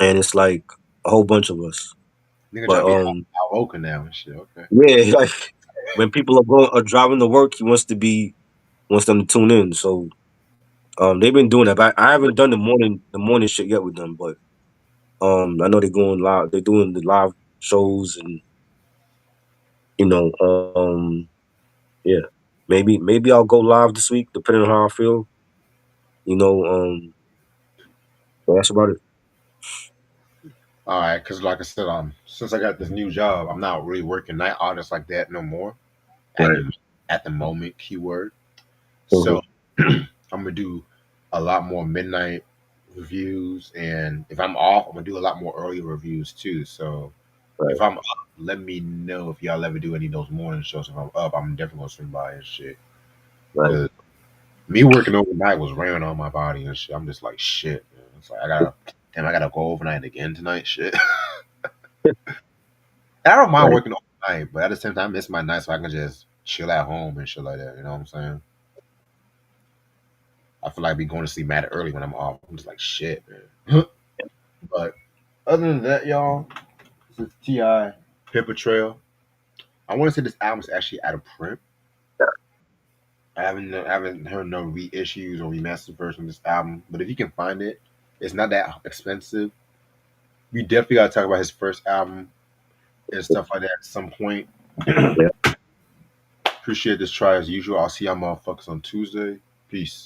and it's like a whole bunch of us. Nigga trying But to be Al Oka now and shit. Okay. yeah, like when people are driving to work, he wants them to tune in. So they've been doing that. But I haven't done the morning shit yet with them. But I know they're going live. They're doing the live shows, and you know, yeah, maybe I'll go live this week, depending on how I feel. You know, but that's about it. All right, because like I said, since I got this new job, I'm not really working night artists like that no more. At Right. the at the moment, keyword. Hmm. So I'm gonna do a lot more midnight reviews, and if I'm off, I'm gonna do a lot more early reviews too. So if Right. I'm up, let me know if y'all ever do any of those morning shows. If I'm up, I'm definitely gonna swing by and shit. Right. Cause me working overnight was wearing on my body and shit. I'm just like shit. Man. It's like I gotta go overnight again tonight. Shit. I don't mind Right. working overnight, but at the same time, it's my night so I can just chill at home and shit like that. You know what I'm saying? I feel like be going to sleep mad early when I'm off. I'm just like shit, man. But other than that, y'all, this is Ti Paper Trail. I want to say this album's actually out of print. I haven't heard no reissues or remastered version of this album, but if you can find it, it's not that expensive. We definitely gotta talk about his first album and stuff like that at some point. Yeah. Appreciate this try as usual. I'll see y'all motherfuckers on Tuesday. Peace.